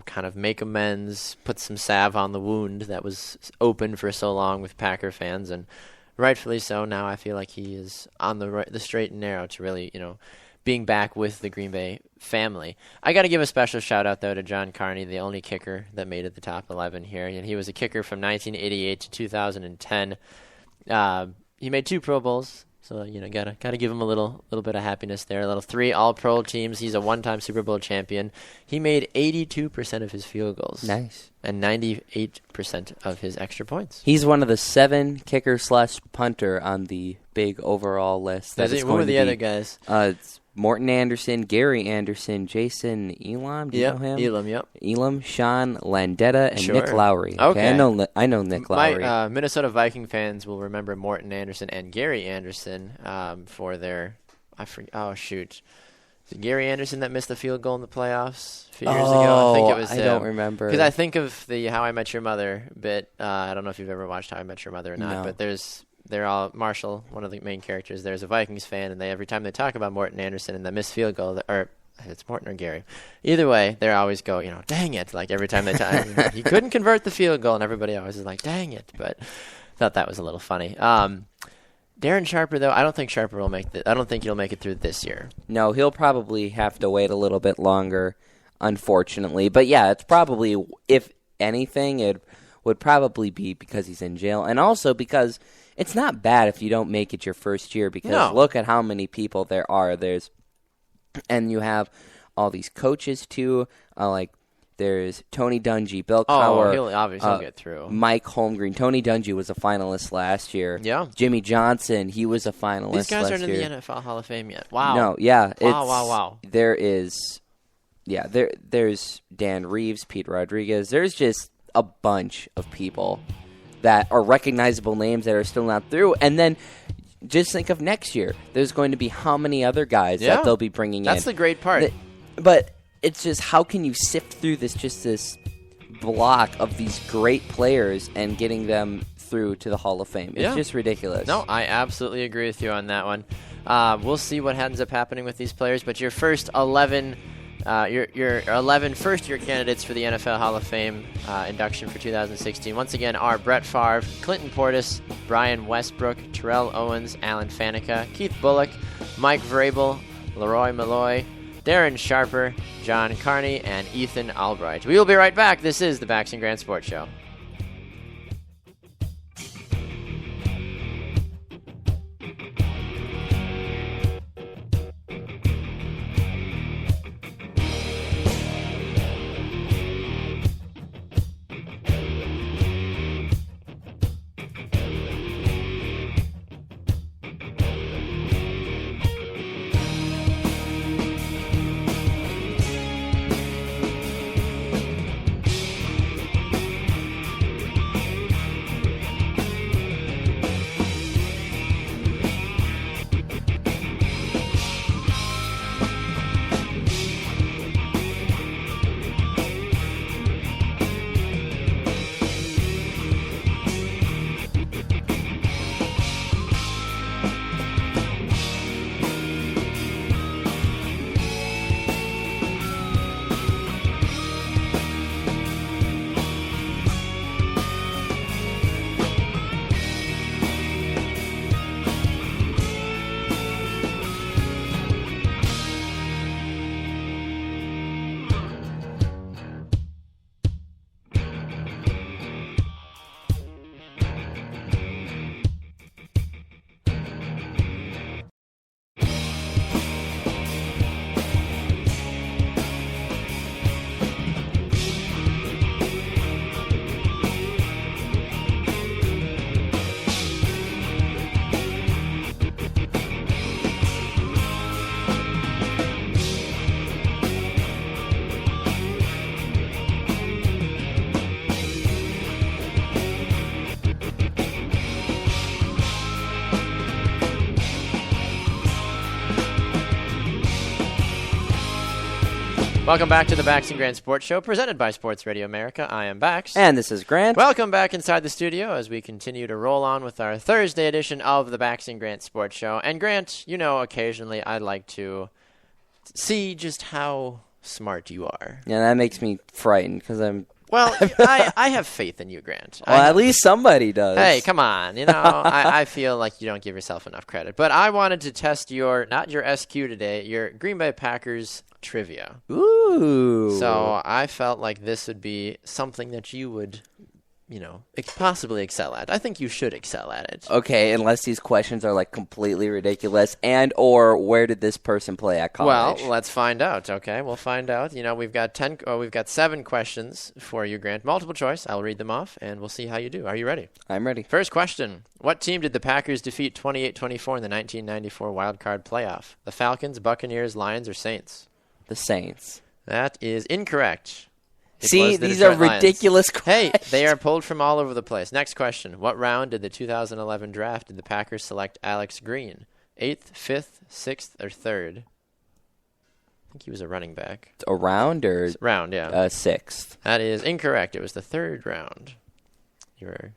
Speaker 1: kind of make amends, put some salve on the wound that was open for so long with Packer fans, and rightfully so. Now I feel like he is on the straight and narrow to really, being back with the Green Bay family. I got to give a special shout-out, though, to John Carney, the only kicker that made it the top 11 here. And he was a kicker from 1988 to 2010. He made 2 Pro Bowls. So, gotta give him a little bit of happiness there. A little 3 All-Pro teams. He's a 1-time Super Bowl champion. He made 82% of his field goals.
Speaker 3: Nice.
Speaker 1: And 98% of his extra points.
Speaker 3: He's one of the 7 kicker/punter on the big overall list.
Speaker 1: Who are the other guys?
Speaker 3: It's Morton Anderson, Gary Anderson, Jason Elam. Do you know him?
Speaker 1: Elam, yep.
Speaker 3: Elam, Sean Landetta, and Nick Lowry.
Speaker 1: Okay.
Speaker 3: I know Nick Lowry.
Speaker 1: My Minnesota Viking fans will remember Morton Anderson and Gary Anderson for their Is it Gary Anderson that missed the field goal in the playoffs a few years ago? I think it was
Speaker 3: I don't remember.
Speaker 1: Because I think of the How I Met Your Mother bit. I don't know if you've ever watched How I Met Your Mother or not, but they're all Marshall, one of the main characters. There's a Vikings fan, and every time they talk about Morton Anderson and the missed field goal, or it's Morton or Gary. Either way, they always go, dang it! Like every time they talk, he couldn't convert the field goal, and everybody always is like, dang it! But thought that was a little funny. Darren Sharper, though, I don't think Sharper will I don't think he'll make it through this year.
Speaker 3: No, he'll probably have to wait a little bit longer, unfortunately. But yeah, it's probably, if anything, it would probably be because he's in jail, and also because it's not bad if you don't make it your first year, because look at how many people there are. And you have all these coaches too, there's Tony Dungy, Bill Cowher.
Speaker 1: He'll obviously get through.
Speaker 3: Mike Holmgren. Tony Dungy was a finalist last year.
Speaker 1: Yeah.
Speaker 3: Jimmy Johnson, he was a finalist last year.
Speaker 1: These guys aren't in the NFL Hall of Fame yet. Wow.
Speaker 3: No, yeah.
Speaker 1: Wow.
Speaker 3: There's Dan Reeves, Pete Rodriguez. There's just a bunch of people that are recognizable names that are still not through. And then just think of next year. There's going to be how many other guys that they'll be bringing in.
Speaker 1: That's the great part.
Speaker 3: But it's just, how can you sift through this block of these great players and getting them through to the Hall of Fame? It's just ridiculous.
Speaker 1: No, I absolutely agree with you on that one. We'll see what ends up happening with these players. But your first 11, your 11 first-year candidates for the NFL Hall of Fame induction for 2016, once again, are Brett Favre, Clinton Portis, Brian Westbrook, Terrell Owens, Alan Faneca, Keith Bullock, Mike Vrabel, Leroy Malloy, Darren Sharper, John Carney, and Ethan Albright. We will be right back. This is the Bax and Grant Sports Show. Welcome back to the Bax and Grant Sports Show, presented by Sports Radio America. I am Bax.
Speaker 3: And this is Grant.
Speaker 1: Welcome back inside the studio as we continue to roll on with our Thursday edition of the Bax and Grant Sports Show. And Grant, you know, occasionally I like to see just how smart you are.
Speaker 3: Yeah, that makes me frightened because I'm...
Speaker 1: Well, I have faith in you, Grant.
Speaker 3: Well, at least somebody does.
Speaker 1: Hey, come on. You know, I feel like you don't give yourself enough credit. But I wanted to test not your SQ today, your Green Bay Packers trivia.
Speaker 3: Ooh.
Speaker 1: So I felt like this would be something that you would, possibly excel at. I think you should excel at it.
Speaker 3: Okay, unless these questions are like completely ridiculous or where did this person play at college?
Speaker 1: Well, let's find out. Okay, we'll find out. We've got 7 questions for you, Grant. Multiple choice. I'll read them off and we'll see how you do. Are you ready?
Speaker 3: I'm ready.
Speaker 1: First question. What team did the Packers defeat 28-24 in the 1994 Wild Card Playoff? The Falcons, Buccaneers, Lions, or Saints?
Speaker 3: The Saints.
Speaker 1: That is incorrect.
Speaker 3: See, these are ridiculous questions.
Speaker 1: Hey, they are pulled from all over the place. Next question. What round did the 2011 draft did the Packers select Alex Green? 8th, 5th, 6th, or 3rd? I think he was a running back.
Speaker 3: A round or?
Speaker 1: Round, yeah.
Speaker 3: 6th.
Speaker 1: That is incorrect. It was the 3rd round. You were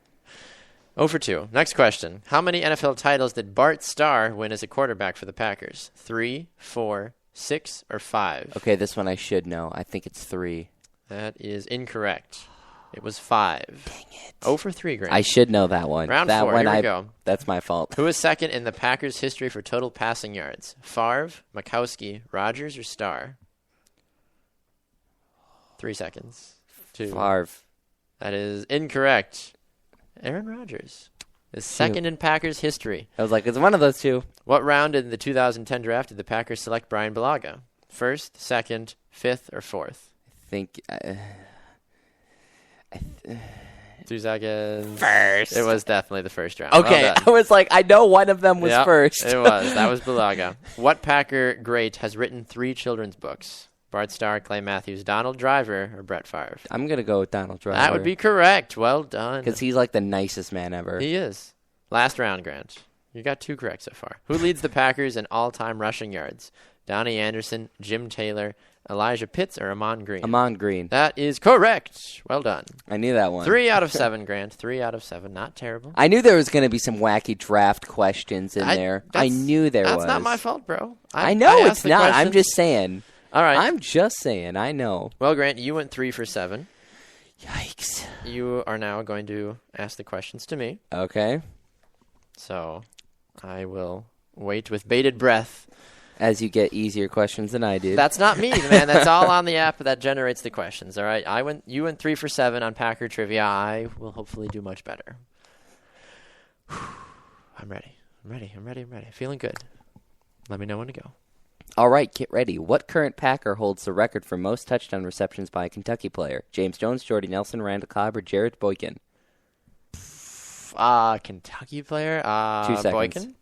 Speaker 1: 0 for 2. Next question. How many NFL titles did Bart Starr win as a quarterback for the Packers? 3, 4, 6, or 5?
Speaker 3: Okay, this one I should know. I think it's 3.
Speaker 1: That is incorrect. It was 5.
Speaker 3: Dang it.
Speaker 1: 0 for 3, Grant.
Speaker 3: I should know that one.
Speaker 1: Round 4, here we go.
Speaker 3: That's my fault.
Speaker 1: Who is second in the Packers' history for total passing yards? Favre, Mikowski, Rodgers, or Starr? 3 seconds. 2.
Speaker 3: Favre.
Speaker 1: That is incorrect. Aaron Rodgers is second in Packers history.
Speaker 3: I was like, it's one of those two.
Speaker 1: What round in the 2010 draft did the Packers select Brian Bulaga? 1st, 2nd, 5th, or 4th?
Speaker 3: I think
Speaker 1: 2 seconds.
Speaker 3: First.
Speaker 1: It was definitely the first round.
Speaker 3: Okay,
Speaker 1: well
Speaker 3: I was like, I know one of them was first.
Speaker 1: It was. That was Bulaga. What Packer great has written 3 children's books? Bart Starr, Clay Matthews, Donald Driver, or Brett Favre?
Speaker 3: I'm going to go with Donald Driver.
Speaker 1: That would be correct. Well done.
Speaker 3: Because he's like the nicest man ever.
Speaker 1: He is. Last round, Grant. You got 2 correct so far. Who leads the Packers in all-time rushing yards? Donnie Anderson, Jim Taylor, Elijah Pitts or Amon Green?
Speaker 3: Amon Green.
Speaker 1: That is correct. Well done.
Speaker 3: I knew that one.
Speaker 1: 3 out of 7, Grant. 3 out of 7. Not terrible.
Speaker 3: I knew there was going to be some wacky draft questions in there. I knew there was.
Speaker 1: That's not my fault, bro.
Speaker 3: I know it's not. Questions. I'm just saying.
Speaker 1: All right.
Speaker 3: I'm just saying. I know.
Speaker 1: Well, Grant, you went 3 for 7.
Speaker 3: Yikes.
Speaker 1: You are now going to ask the questions to me.
Speaker 3: Okay.
Speaker 1: So I will wait with bated breath.
Speaker 3: As you get easier questions than I did.
Speaker 1: That's not me, man. That's all on the app that generates the questions. All right. You went 3 for 7 on Packer trivia. I will hopefully do much better. I'm ready. Feeling good. Let me know when to go.
Speaker 3: All right, get ready. What current Packer holds the record for most touchdown receptions by a Kentucky player? James Jones, Jordy Nelson, Randall Cobb, or Jared Boykin?
Speaker 1: Kentucky player?
Speaker 3: 2 seconds.
Speaker 1: Boykin?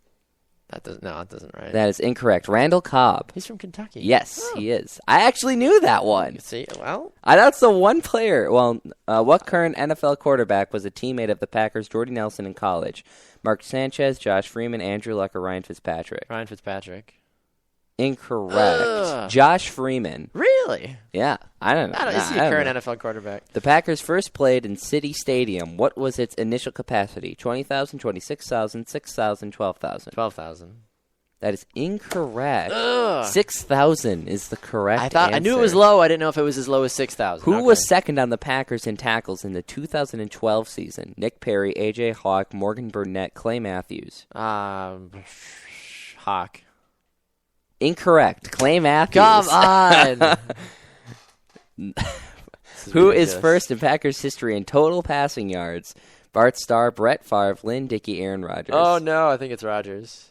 Speaker 1: That doesn't right.
Speaker 3: That is incorrect. Randall Cobb.
Speaker 1: He's from Kentucky.
Speaker 3: Yes, he is. I actually knew that one.
Speaker 1: See, well,
Speaker 3: that's the one player. Well, what current NFL quarterback was a teammate of the Packers, Jordy Nelson, in college? Mark Sanchez, Josh Freeman, Andrew Luck, or Ryan Fitzpatrick?
Speaker 1: Ryan Fitzpatrick.
Speaker 3: Incorrect. Josh Freeman.
Speaker 1: Really?
Speaker 3: Yeah. I don't know.
Speaker 1: Is he a current NFL quarterback?
Speaker 3: The Packers first played in City Stadium. What was its initial capacity? 20,000, 26,000, 6,000, 12,000?
Speaker 1: 12,000.
Speaker 3: That is incorrect. 6,000 is the correct answer.
Speaker 1: I knew it was low. I didn't know if it was as low as 6,000.
Speaker 3: Who was second on the Packers in tackles in the 2012 season? Nick Perry, A.J. Hawk, Morgan Burnett, Clay Matthews.
Speaker 1: Hawk.
Speaker 3: Incorrect. Clay Matthews.
Speaker 1: Come on.
Speaker 3: Who is first in Packers history in total passing yards? Bart Starr, Brett Favre, Lynn Dickey, Aaron Rodgers.
Speaker 1: Oh, no. I think it's Rodgers.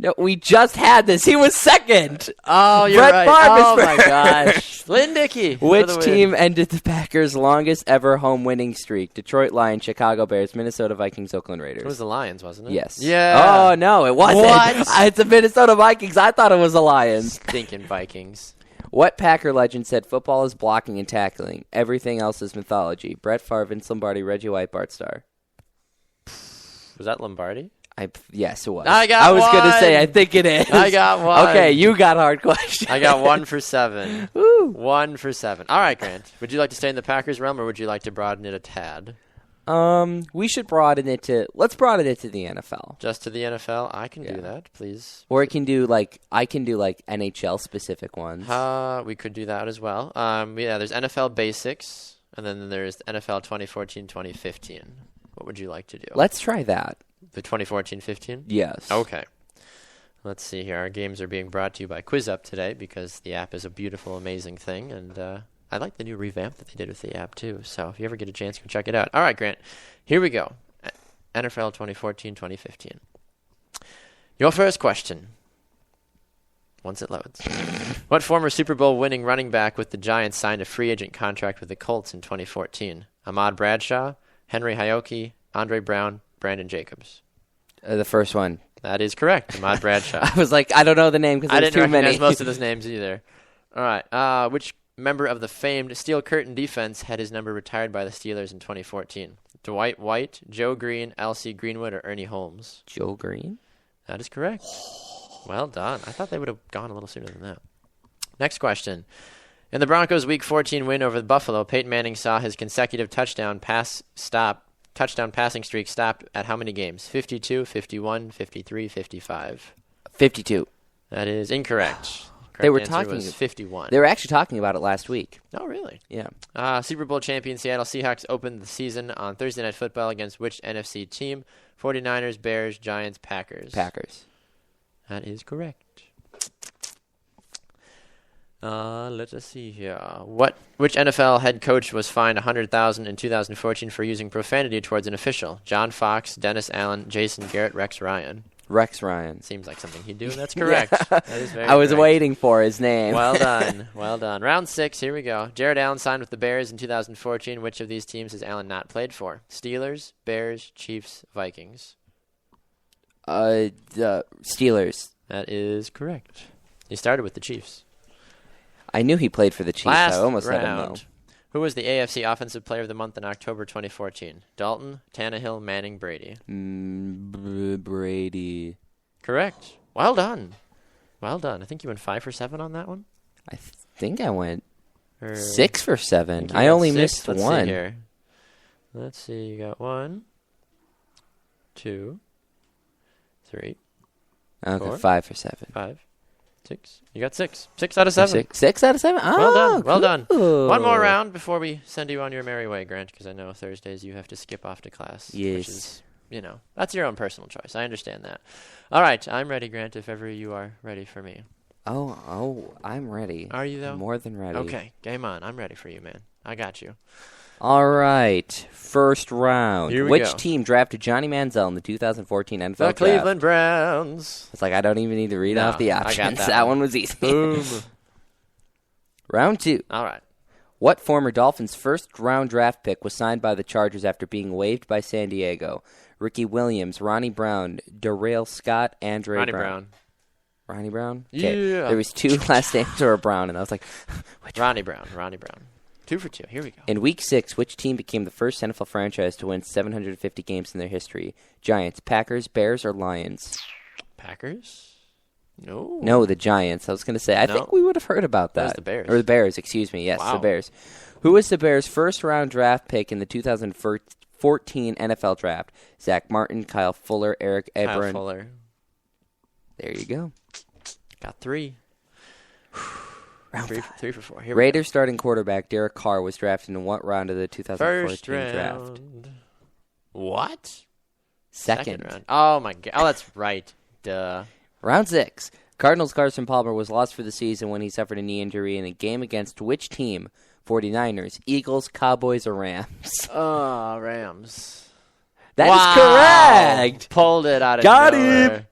Speaker 3: No, we just had this. He was second.
Speaker 1: Oh, you're
Speaker 3: Brett
Speaker 1: right.
Speaker 3: Favre
Speaker 1: my gosh. Lynn Dickey.
Speaker 3: Which team ended the Packers' longest ever home winning streak? Detroit Lions, Chicago Bears, Minnesota Vikings, Oakland Raiders.
Speaker 1: It was the Lions, wasn't it?
Speaker 3: Yes.
Speaker 1: Yeah.
Speaker 3: Oh, no, it wasn't.
Speaker 1: What?
Speaker 3: It's the Minnesota Vikings. I thought it was the Lions.
Speaker 1: Stinking Vikings.
Speaker 3: What Packer legend said football is blocking and tackling? Everything else is mythology. Brett Favre, Vince Lombardi, Reggie White, Bart Starr.
Speaker 1: Was that Lombardi?
Speaker 3: Yes, it was.
Speaker 1: I was
Speaker 3: going to say, I think it is.
Speaker 1: I got one.
Speaker 3: Okay, you got hard questions.
Speaker 1: I got 1 for 7.
Speaker 3: Woo.
Speaker 1: 1 for 7. All right, Grant. Would you like to stay in the Packers realm, or would you like to broaden it a tad?
Speaker 3: We should broaden it to. Let's broaden it to the NFL.
Speaker 1: Just to the NFL? I can do that, please.
Speaker 3: Or I can do NHL specific ones.
Speaker 1: We could do that as well. There's NFL basics, and then there's NFL 2014-2015. What would you like to do?
Speaker 3: Let's try that.
Speaker 1: The 2014-15?
Speaker 3: Yes.
Speaker 1: Okay. Let's see here. Our games are being brought to you by QuizUp today because the app is a beautiful, amazing thing, and I like the new revamp that they did with the app too. So if you ever get a chance, you can check it out. All right, Grant. Here we go. NFL 2014-2015. Your first question. Once it loads. What former Super Bowl winning running back with the Giants signed a free agent contract with the Colts in 2014? Ahmad Bradshaw, Henry Hayoki, Andre Brown, Brandon Jacobs.
Speaker 3: The first one.
Speaker 1: That is correct. Ahmad Bradshaw.
Speaker 3: I was like, I don't know the name because there's too many.
Speaker 1: I didn't recognize most of those names either. All right. Which member of the famed Steel Curtain defense had his number retired by the Steelers in 2014? Dwight White, Joe Green, L.C. Greenwood, or Ernie Holmes?
Speaker 3: Joe Green?
Speaker 1: That is correct. Well done. I thought they would have gone a little sooner than that. Next question. In the Broncos' Week 14 win over Buffalo, Peyton Manning saw his consecutive touchdown passing streak stopped at how many games? 52, 51, 53, 55?
Speaker 3: 52.
Speaker 1: That is incorrect.
Speaker 3: They were
Speaker 1: answer
Speaker 3: talking
Speaker 1: was 51.
Speaker 3: They were actually talking about it last week.
Speaker 1: Oh, really?
Speaker 3: Yeah.
Speaker 1: Super Bowl champion Seattle Seahawks opened the season on Thursday Night Football against which NFC team? 49ers, Bears, Giants, Packers.
Speaker 3: Packers.
Speaker 1: That is correct. Let us see here. Which NFL head coach was fined $100,000 in 2014 for using profanity towards an official? John Fox, Dennis Allen, Jason Garrett, Rex Ryan.
Speaker 3: Rex Ryan.
Speaker 1: Seems like something he'd do. That's correct.
Speaker 3: Yeah.
Speaker 1: That is very
Speaker 3: I was
Speaker 1: correct.
Speaker 3: waiting for his name.
Speaker 1: Well done. Well done. Round 6, here we go. Jared Allen signed with the Bears in 2014. Which of these teams has Allen not played for? Steelers, Bears, Chiefs, Vikings.
Speaker 3: The Steelers.
Speaker 1: That is correct. He started with the Chiefs.
Speaker 3: I knew he played for the Chiefs.
Speaker 1: Last
Speaker 3: I almost
Speaker 1: round.
Speaker 3: let him know.
Speaker 1: Who was the AFC Offensive Player of the Month in October 2014? Dalton, Tannehill, Manning, Brady.
Speaker 3: Brady.
Speaker 1: Correct. Well done. Well done. I think you went 5 for 7 on that one.
Speaker 3: think I went 6 for 7. I
Speaker 1: only
Speaker 3: missed
Speaker 1: Let's
Speaker 3: one.
Speaker 1: See here. Let's see. You got 1, 2, 3.
Speaker 3: Okay,
Speaker 1: 4,
Speaker 3: 5 for 7.
Speaker 1: 5, 6. You got 6. 6 out of 7.
Speaker 3: 6 out of 7? Oh,
Speaker 1: well done. Well done.
Speaker 3: cool.
Speaker 1: One more round before we send you on your merry way, Grant, because I know Thursdays you have to skip off to class.
Speaker 3: Yes.
Speaker 1: Which is, that's your own personal choice. I understand that. All right. I'm ready, Grant, if ever you are ready for me.
Speaker 3: Oh, I'm ready.
Speaker 1: Are you, though?
Speaker 3: More than ready.
Speaker 1: Okay. Game on. I'm ready for you, man. I got you.
Speaker 3: All right. First round.
Speaker 1: Here we
Speaker 3: Which
Speaker 1: go.
Speaker 3: team drafted Johnny Manziel in the 2014 NFL
Speaker 1: The
Speaker 3: draft?
Speaker 1: Cleveland Browns.
Speaker 3: It's like I don't even need to read off the
Speaker 1: I got
Speaker 3: options.
Speaker 1: that
Speaker 3: That
Speaker 1: one.
Speaker 3: one was easy.
Speaker 1: Boom.
Speaker 3: Round 2.
Speaker 1: All right.
Speaker 3: What former Dolphins first-round draft pick was signed by the Chargers after being waived by San Diego? Ricky Williams, Ronnie Brown, Darrell Scott, Andre
Speaker 1: Ronnie
Speaker 3: Brown.
Speaker 1: Brown.
Speaker 3: Ronnie Brown? Okay.
Speaker 1: Yeah.
Speaker 3: There was 2 last names that were Brown, and I was like, which
Speaker 1: Ronnie Brown. 2 for 2. Here we go.
Speaker 3: In Week 6, which team became the first NFL franchise to win 750 games in their history? Giants, Packers, Bears, or Lions?
Speaker 1: Packers? No.
Speaker 3: No, the Giants. I was going to say, I think we would have heard about that.
Speaker 1: That was the Bears.
Speaker 3: Or the Bears, excuse me. Yes,
Speaker 1: Wow.
Speaker 3: the Bears. Who was the Bears' first-round draft pick in the 2014 NFL Draft? Zach Martin, Kyle Fuller, Eric Ebron.
Speaker 1: Kyle Fuller.
Speaker 3: There you go.
Speaker 1: Got 3.
Speaker 3: Round
Speaker 1: 3
Speaker 3: 5.
Speaker 1: for 4. Here
Speaker 3: Raiders starting quarterback Derek Carr was drafted in what round of the 2014
Speaker 1: First round.
Speaker 3: draft?
Speaker 1: What?
Speaker 3: Second.
Speaker 1: round. Oh, my God. Oh, that's right. Duh.
Speaker 3: Round 6. Cardinals' Carson Palmer was lost for the season when he suffered a knee injury in a game against which team? 49ers, Eagles, Cowboys, or Rams?
Speaker 1: Oh, Rams.
Speaker 3: That is correct.
Speaker 1: Pulled it out of
Speaker 3: Got
Speaker 1: nowhere.
Speaker 3: him.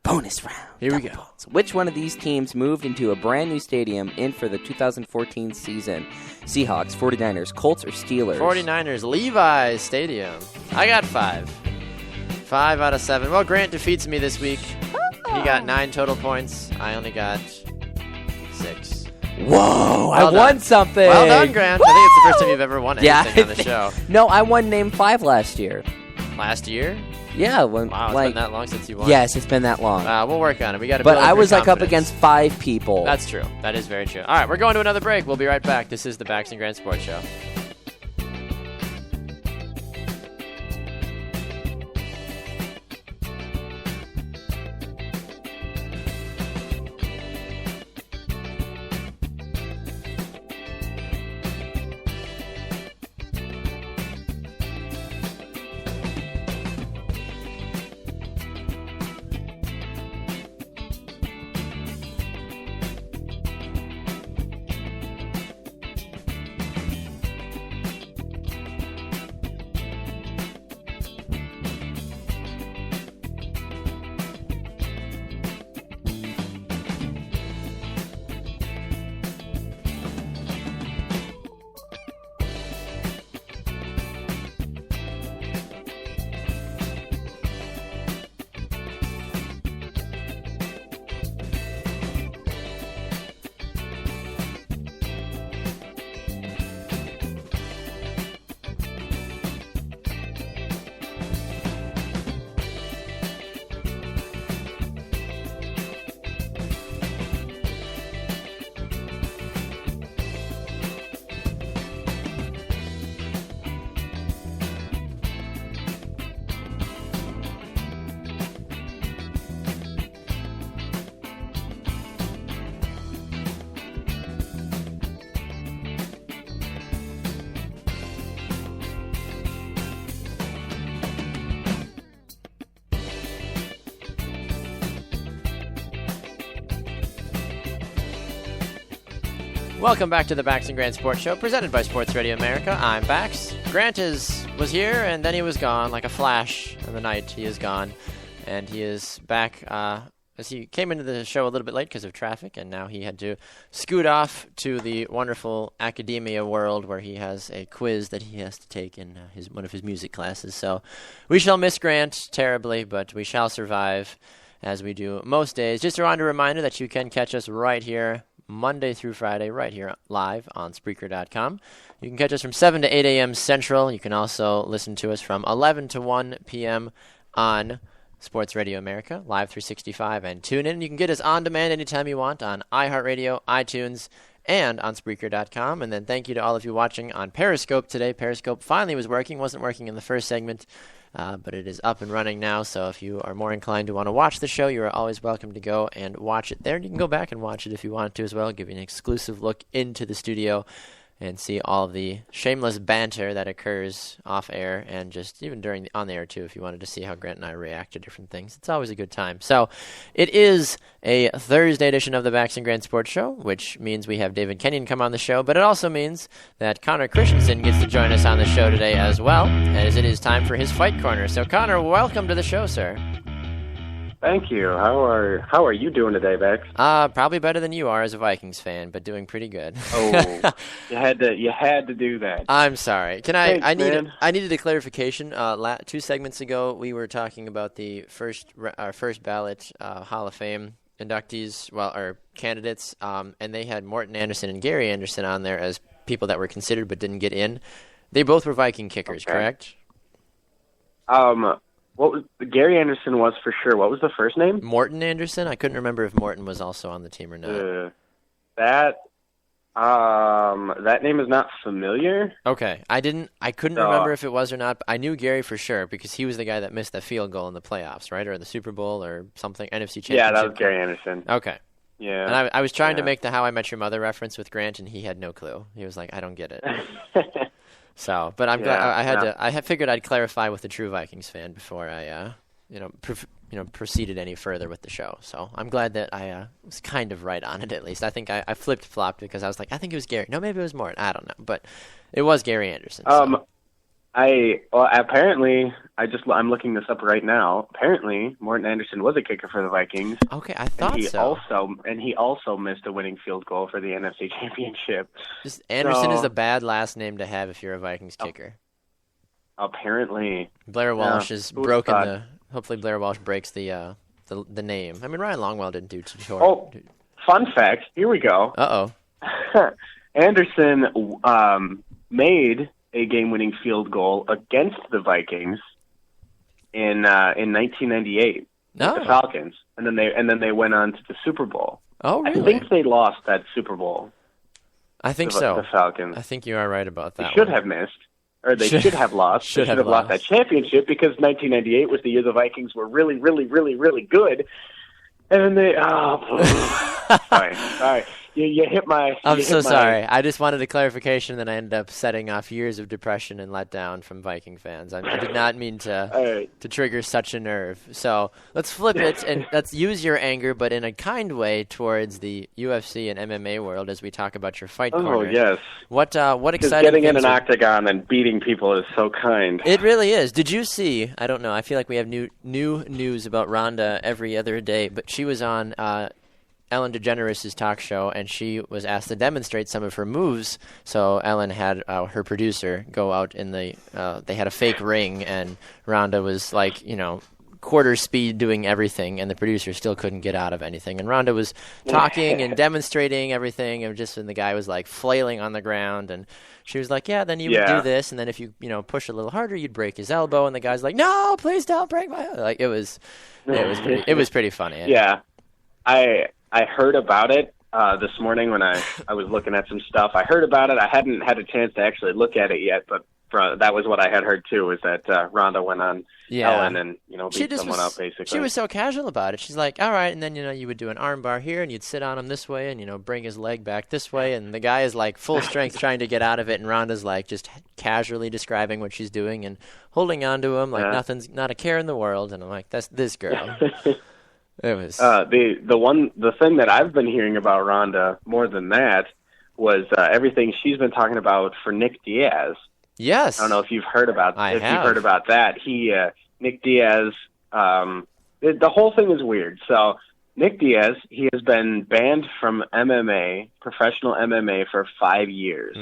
Speaker 3: Bonus round.
Speaker 1: Here we go.
Speaker 3: Which one of these teams moved into a brand new stadium in for the 2014 season? Seahawks, 49ers, Colts, or Steelers?
Speaker 1: 49ers, Levi's Stadium. I got 5. 5 out of 7. Well, Grant defeats me this week. He got 9 total points. I only got 6.
Speaker 3: Whoa, I
Speaker 1: Well
Speaker 3: won
Speaker 1: done.
Speaker 3: something.
Speaker 1: Well done, Grant. I think it's the first time you've ever won anything on the show.
Speaker 3: No, I won Name 5 last year.
Speaker 1: Last year?
Speaker 3: Yeah.
Speaker 1: Wow, it's been that long since you won.
Speaker 3: Yes, it's been that long.
Speaker 1: We'll work on it. We got to.
Speaker 3: But I was up against 5 people.
Speaker 1: That's true. That is very true. All right, we're going to another break. We'll be right back. This is the Bax and Grant Sports Show. Welcome back to the Bax and Grant Sports Show, presented by Sports Radio America. I'm Bax. Grant was here, and then he was gone, like a flash in the night. He is gone, and he is back as he came into the show a little bit late because of traffic, and now he had to scoot off to the wonderful academia world where he has a quiz that he has to take in one of his music classes. So we shall miss Grant terribly, but we shall survive as we do most days. Just a reminder that you can catch us right here Monday through Friday, right here live on Spreaker.com. You can catch us from 7 to 8 a.m. Central. You can also listen to us from 11 to 1 p.m. on Sports Radio America, Live 365, and TuneIn. You can get us on demand anytime you want on iHeartRadio, iTunes, and on Spreaker.com. And then thank you to all of you watching on Periscope today. Periscope finally wasn't working in the first segment, but it is up and running now. So if you are more inclined to want to watch the show, you are always welcome to go and watch it there. You can go back and watch it if you want to as well, give you an exclusive look into the studio and see all of the shameless banter that occurs off air and just even on the air too, if you wanted to see how Grant and I react to different things. It's always a good time. So it is a Thursday edition of the Bax and Grant Sports Show, which means we have David Kenyon come on the show, but it also means that Connor Christensen gets to join us on the show today as well, as it is time for his Fight Corner. So Connor, welcome to the show, sir.
Speaker 4: Thank you. How are you doing today, Bex?
Speaker 1: Probably better than you are as a Vikings fan, but doing pretty good.
Speaker 4: Oh, you had to do that.
Speaker 1: I'm sorry.
Speaker 4: Thanks,
Speaker 1: I needed a clarification. 2 segments ago, we were talking about the first ballot Hall of Fame inductees, or candidates, and they had Morten Andersen and Gary Anderson on there as people that were considered but didn't get in. They both were Viking kickers, correct?
Speaker 4: What was Gary Anderson was for sure. What was the first name?
Speaker 1: Morten Andersen. I couldn't remember if Morten was also on the team or not.
Speaker 4: That name is not familiar.
Speaker 1: Okay, I couldn't remember if it was or not. But I knew Gary for sure because he was the guy that missed the field goal in the playoffs, right, or the Super Bowl or something, NFC Championship.
Speaker 4: Yeah, that was Gary Anderson.
Speaker 1: Okay.
Speaker 4: Yeah.
Speaker 1: And I was trying to make the How I Met Your Mother reference with Grant, and he had no clue. He was like, "I don't get it." So, but I'm glad I figured I'd clarify with the true Vikings fan before I, proceeded any further with the show. So I'm glad that I was kind of right on it at least. I think I flipped-flopped because I was like, I think it was Gary. No, maybe it was Morton. I don't know, but it was Gary Anderson. So.
Speaker 4: Apparently, I'm looking this up right now. Apparently, Morten Andersen was a kicker for the Vikings.
Speaker 1: Okay, I thought so.
Speaker 4: He also missed a winning field goal for the NFC Championship.
Speaker 1: Anderson is a bad last name to have if you're a Vikings kicker.
Speaker 4: Apparently,
Speaker 1: Blair Walsh has broken Hopefully, Blair Walsh breaks the name. I mean, Ryan Longwell didn't do too short.
Speaker 4: Oh, fun fact! Here we go. Anderson made a game-winning field goal against the Vikings in 1998 with the Falcons, and then they went on to the Super Bowl.
Speaker 1: Oh, really?
Speaker 4: I think they lost that Super Bowl.
Speaker 1: I think so.
Speaker 4: The Falcons.
Speaker 1: I think you are right about that.
Speaker 4: They should have missed, or they should have lost. Should have lost that championship because 1998 was the year the Vikings were really, really, really, really good, and then they. All right. You hit my...
Speaker 1: I'm so sorry. I just wanted a clarification, then I ended up setting off years of depression and letdown from Viking fans. I did not mean to trigger such a nerve. So let's flip it, and let's use your anger, but in a kind way, towards the UFC and MMA world as we talk about your fight corner.
Speaker 4: Oh, yes.
Speaker 1: What exciting
Speaker 4: things... Getting in an octagon and beating people is so kind.
Speaker 1: It really is. Did you see... I don't know. I feel like we have new news about Ronda every other day, but she was on... Ellen DeGeneres' talk show, and she was asked to demonstrate some of her moves. So Ellen had her producer go out in they had a fake ring, and Ronda was like, quarter speed doing everything, and the producer still couldn't get out of anything. And Ronda was talking and demonstrating everything, and the guy was like flailing on the ground, and she was like, yeah, then you would do this, and then if you push a little harder, you'd break his elbow, and the guy's like, no, please don't break my elbow. Like it was pretty funny.
Speaker 4: Yeah, I heard about it this morning when I was looking at some stuff. I heard about it. I hadn't had a chance to actually look at it yet, but that was what I had heard too, is that Ronda went on Ellen and beat someone up basically.
Speaker 1: She was so casual about it. She's like, all right, and then you would do an arm bar here, and you'd sit on him this way, and bring his leg back this way, and the guy is like full strength trying to get out of it, and Ronda's like just casually describing what she's doing and holding on to him like nothing's not a care in the world, and I'm like, that's this girl. It was
Speaker 4: the thing that I've been hearing about Ronda more than that was everything she's been talking about for Nick Diaz.
Speaker 1: Yes,
Speaker 4: I don't know if you've heard about you've heard about that. Nick Diaz. The whole thing is weird. So Nick Diaz, he has been banned from MMA, professional MMA, for 5 years,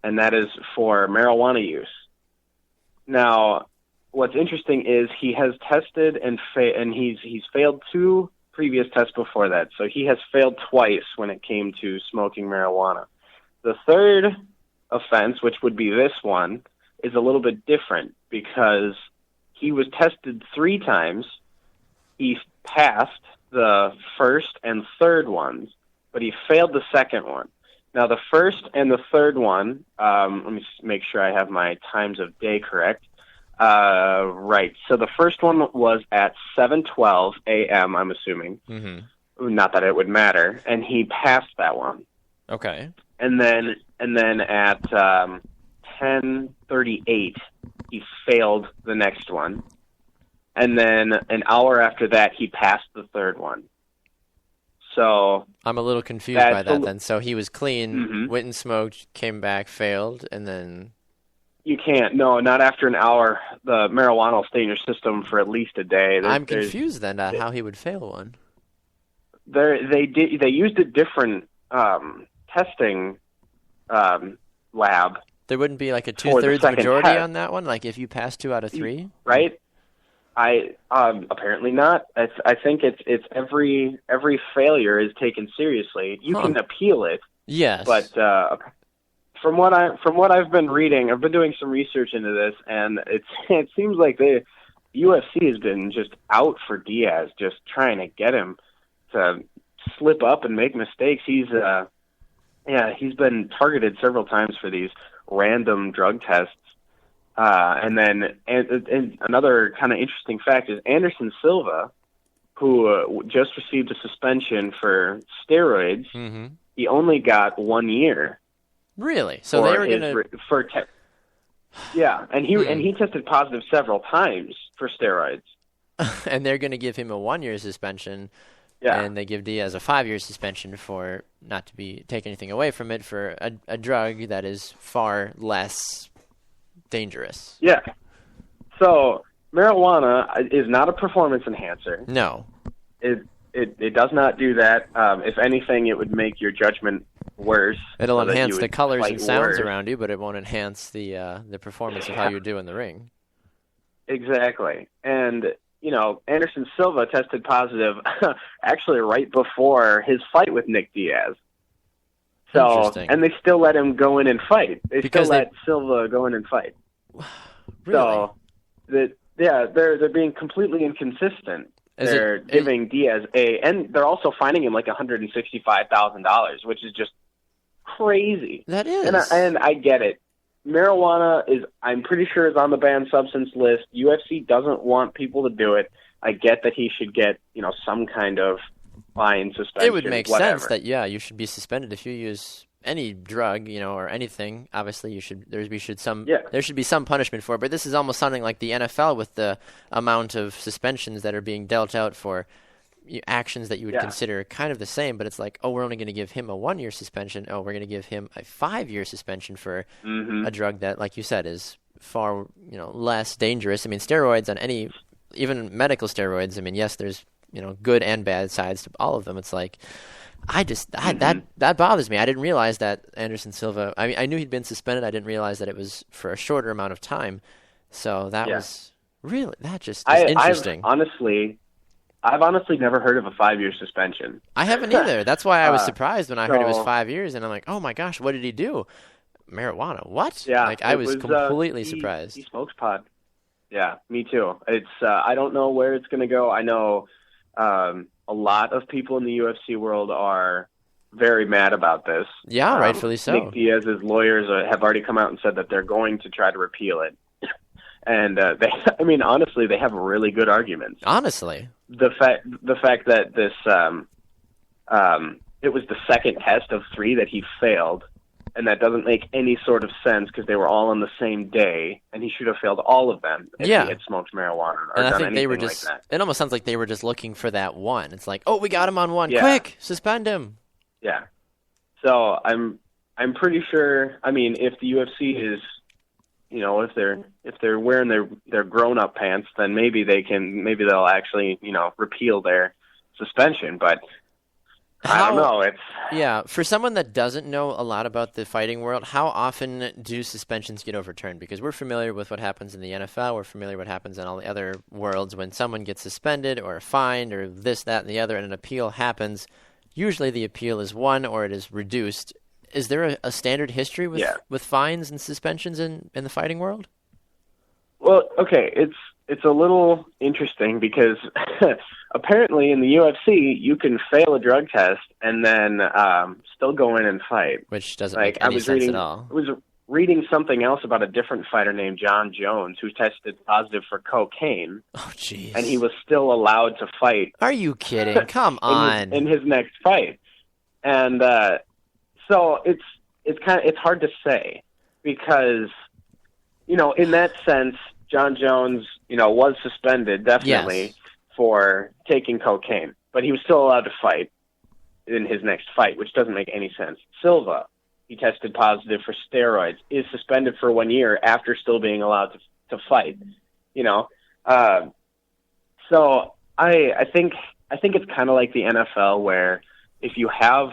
Speaker 4: and that is for marijuana use. Now, what's interesting is he has tested and he's failed 2 previous tests before that. So he has failed twice when it came to smoking marijuana. The third offense, which would be this one, is a little bit different because he was tested 3 times. He passed the first and third ones, but he failed the second one. Now, the first and the third one, let me make sure I have my times of day correct. Right. So the first one was at 7:12 a.m., I'm assuming. Mm-hmm. Not that it would matter. And he passed that one.
Speaker 1: Okay.
Speaker 4: And then at 10:38, he failed the next one. And then an hour after that, he passed the third one. So
Speaker 1: I'm a little confused by that then. So he was clean, went and smoked, came back, failed, and then...
Speaker 4: You can't. No, not after an hour. The marijuana will stay in your system for at least a day.
Speaker 1: I'm confused then at how he would fail one.
Speaker 4: They used a different testing lab.
Speaker 1: There wouldn't be like a 2/3 majority on that one? Like if you pass 2 out of 3?
Speaker 4: Right? Apparently not. I think it's every failure is taken seriously. You can appeal it.
Speaker 1: Yes.
Speaker 4: But from what I've been reading, I've been doing some research into this, and it seems like the UFC has been just out for Diaz, just trying to get him to slip up and make mistakes. He's been targeted several times for these random drug tests. And another kind of interesting fact is Anderson Silva, who just received a suspension for steroids, he only got 1 year.
Speaker 1: Really? So they were going to...
Speaker 4: Yeah, and he tested positive several times for steroids.
Speaker 1: And they're going to give him a 1-year suspension.
Speaker 4: Yeah.
Speaker 1: And they give Diaz a 5-year suspension for, not to take anything away from it, for a drug that is far less dangerous.
Speaker 4: Yeah. So marijuana is not a performance enhancer.
Speaker 1: No.
Speaker 4: It does not do that. If anything, it would make your judgment worse.
Speaker 1: It'll enhance the colors and sounds around you, but it won't enhance the performance of how you do in the ring.
Speaker 4: Exactly. And Anderson Silva tested positive actually right before his fight with Nick Diaz. So, and they still let him go in and fight. They still let Silva go in and fight.
Speaker 1: Really?
Speaker 4: So, they're being completely inconsistent. They're giving Diaz and they're also fining him like $165,000, which is just crazy.
Speaker 1: That is.
Speaker 4: And I get it. Marijuana I'm pretty sure, is on the banned substance list. UFC doesn't want people to do it. I get that he should get, some kind of fine, suspension.
Speaker 1: It would make sense that, you should be suspended if you use any drug, or anything. Obviously, there should be some punishment for it. But this is almost sounding like the NFL with the amount of suspensions that are being dealt out for actions that you would consider kind of the same, but it's like, we're only going to give him a 1-year suspension. We're going to give him a 5-year suspension for a drug that, like you said, is far less dangerous. I mean, steroids even medical steroids. I mean, yes, there's good and bad sides to all of them. It's like that bothers me. I didn't realize that Anderson Silva. I mean, I knew he'd been suspended. I didn't realize that it was for a shorter amount of time. So that was really is interesting.
Speaker 4: I've honestly never heard of a 5-year suspension.
Speaker 1: I haven't either. That's why I was surprised when I heard it was 5 years, and I'm like, oh my gosh, what did he do? Marijuana? What?
Speaker 4: Yeah,
Speaker 1: I was completely surprised.
Speaker 4: He smokes pot. Yeah, me too. It's I don't know where it's going to go. I know a lot of people in the UFC world are very mad about this.
Speaker 1: Yeah, rightfully so.
Speaker 4: Nick Diaz's lawyers have already come out and said that they're going to try to repeal it. And honestly, they have really good arguments.
Speaker 1: Honestly,
Speaker 4: the fact that this it was the second test of 3 that he failed, and that doesn't make any sort of sense because they were all on the same day, and he should have failed all of them if he had smoked marijuana or
Speaker 1: and
Speaker 4: done
Speaker 1: I think
Speaker 4: anything
Speaker 1: they were just.
Speaker 4: Like that.
Speaker 1: It almost sounds like they were just looking for that one. It's like, we got him on one. Yeah. Quick, suspend him.
Speaker 4: Yeah. So I'm pretty sure. I mean, if the UFC is, if they're wearing their grown-up pants, then maybe they'll actually, repeal their suspension. But I don't know.
Speaker 1: For someone that doesn't know a lot about the fighting world, how often do suspensions get overturned? Because we're familiar with what happens in the NFL. We're familiar with what happens in all the other worlds when someone gets suspended or fined or this, that, and the other, and an appeal happens. Usually the appeal is won or it is reduced. Is there a standard history with fines and suspensions in the fighting world?
Speaker 4: Well, okay, it's a little interesting because apparently in the UFC you can fail a drug test and then still go in and fight,
Speaker 1: which doesn't make any sense at all.
Speaker 4: I was reading something else about a different fighter named John Jones who tested positive for cocaine.
Speaker 1: Oh, jeez!
Speaker 4: And he was still allowed to fight.
Speaker 1: Are you kidding? Come on!
Speaker 4: In his next fight, and so it's hard to say because in that sense, John Jones was suspended definitely for taking cocaine, but he was still allowed to fight in his next fight, which doesn't make any sense. Silva, he tested positive for steroids, is suspended for 1 year after still being allowed to fight. So I think it's kind of like the NFL, where if you have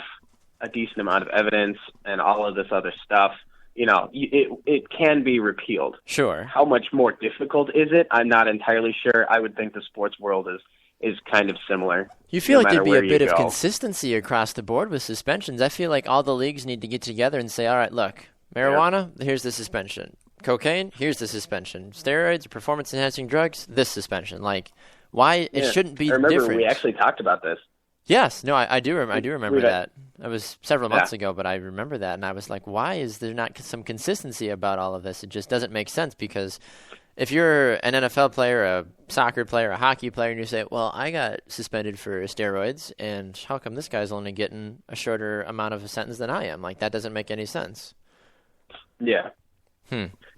Speaker 4: a decent amount of evidence and all of this other stuff, it can be repealed.
Speaker 1: Sure.
Speaker 4: How much more difficult is it? I'm not entirely sure. I would think the sports world is kind of similar.
Speaker 1: You feel like there'd be a bit of consistency across the board with suspensions. I feel like all the leagues need to get together and say, all right, look, marijuana, here's the suspension. Cocaine, here's the suspension. Steroids, performance-enhancing drugs, this suspension. Like, why it shouldn't be different.
Speaker 4: I remember we actually talked about this.
Speaker 1: Yes, no, I do remember that. That was several months ago, but I remember that, and I was like, why is there not some consistency about all of this? It just doesn't make sense, because if you're an NFL player, a soccer player, a hockey player, and you say, well, I got suspended for steroids, and how come this guy's only getting a shorter amount of a sentence than I am? Like, that doesn't make any sense.
Speaker 4: Yeah.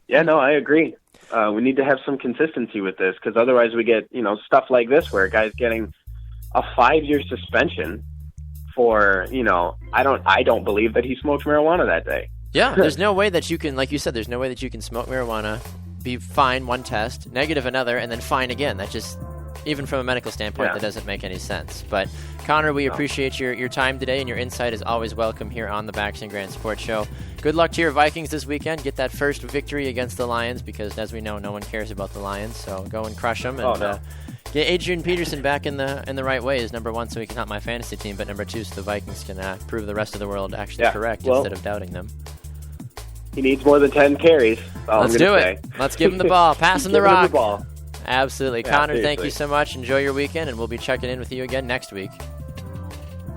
Speaker 4: Yeah, no, I agree. We need to have some consistency with this, because otherwise we get, stuff like this where a guy's getting a 5-year suspension for, I don't believe that he smoked marijuana that day.
Speaker 1: Yeah, there's no way that you can, like you said, there's no way that you can smoke marijuana, be fine one test, negative another, and then fine again. That just, even from a medical standpoint, that doesn't make any sense. But Connor, we appreciate your time today, and your insight is always welcome here on the Backs and Grant Sports Show. Good luck to your Vikings this weekend. Get that first victory against the Lions, because as we know, no one cares about the Lions. So go and crush them, and get Adrian Peterson back in the right way is number one, so he can help my fantasy team. But number two, so the Vikings can prove the rest of the world actually correct instead of doubting them.
Speaker 4: He needs more than 10 carries.
Speaker 1: Let's do it. Let's give him the ball. Pass him the rock.
Speaker 4: Him the ball.
Speaker 1: Absolutely. Yeah, Connor, thank you so much. Enjoy your weekend, and we'll be checking in with you again next week.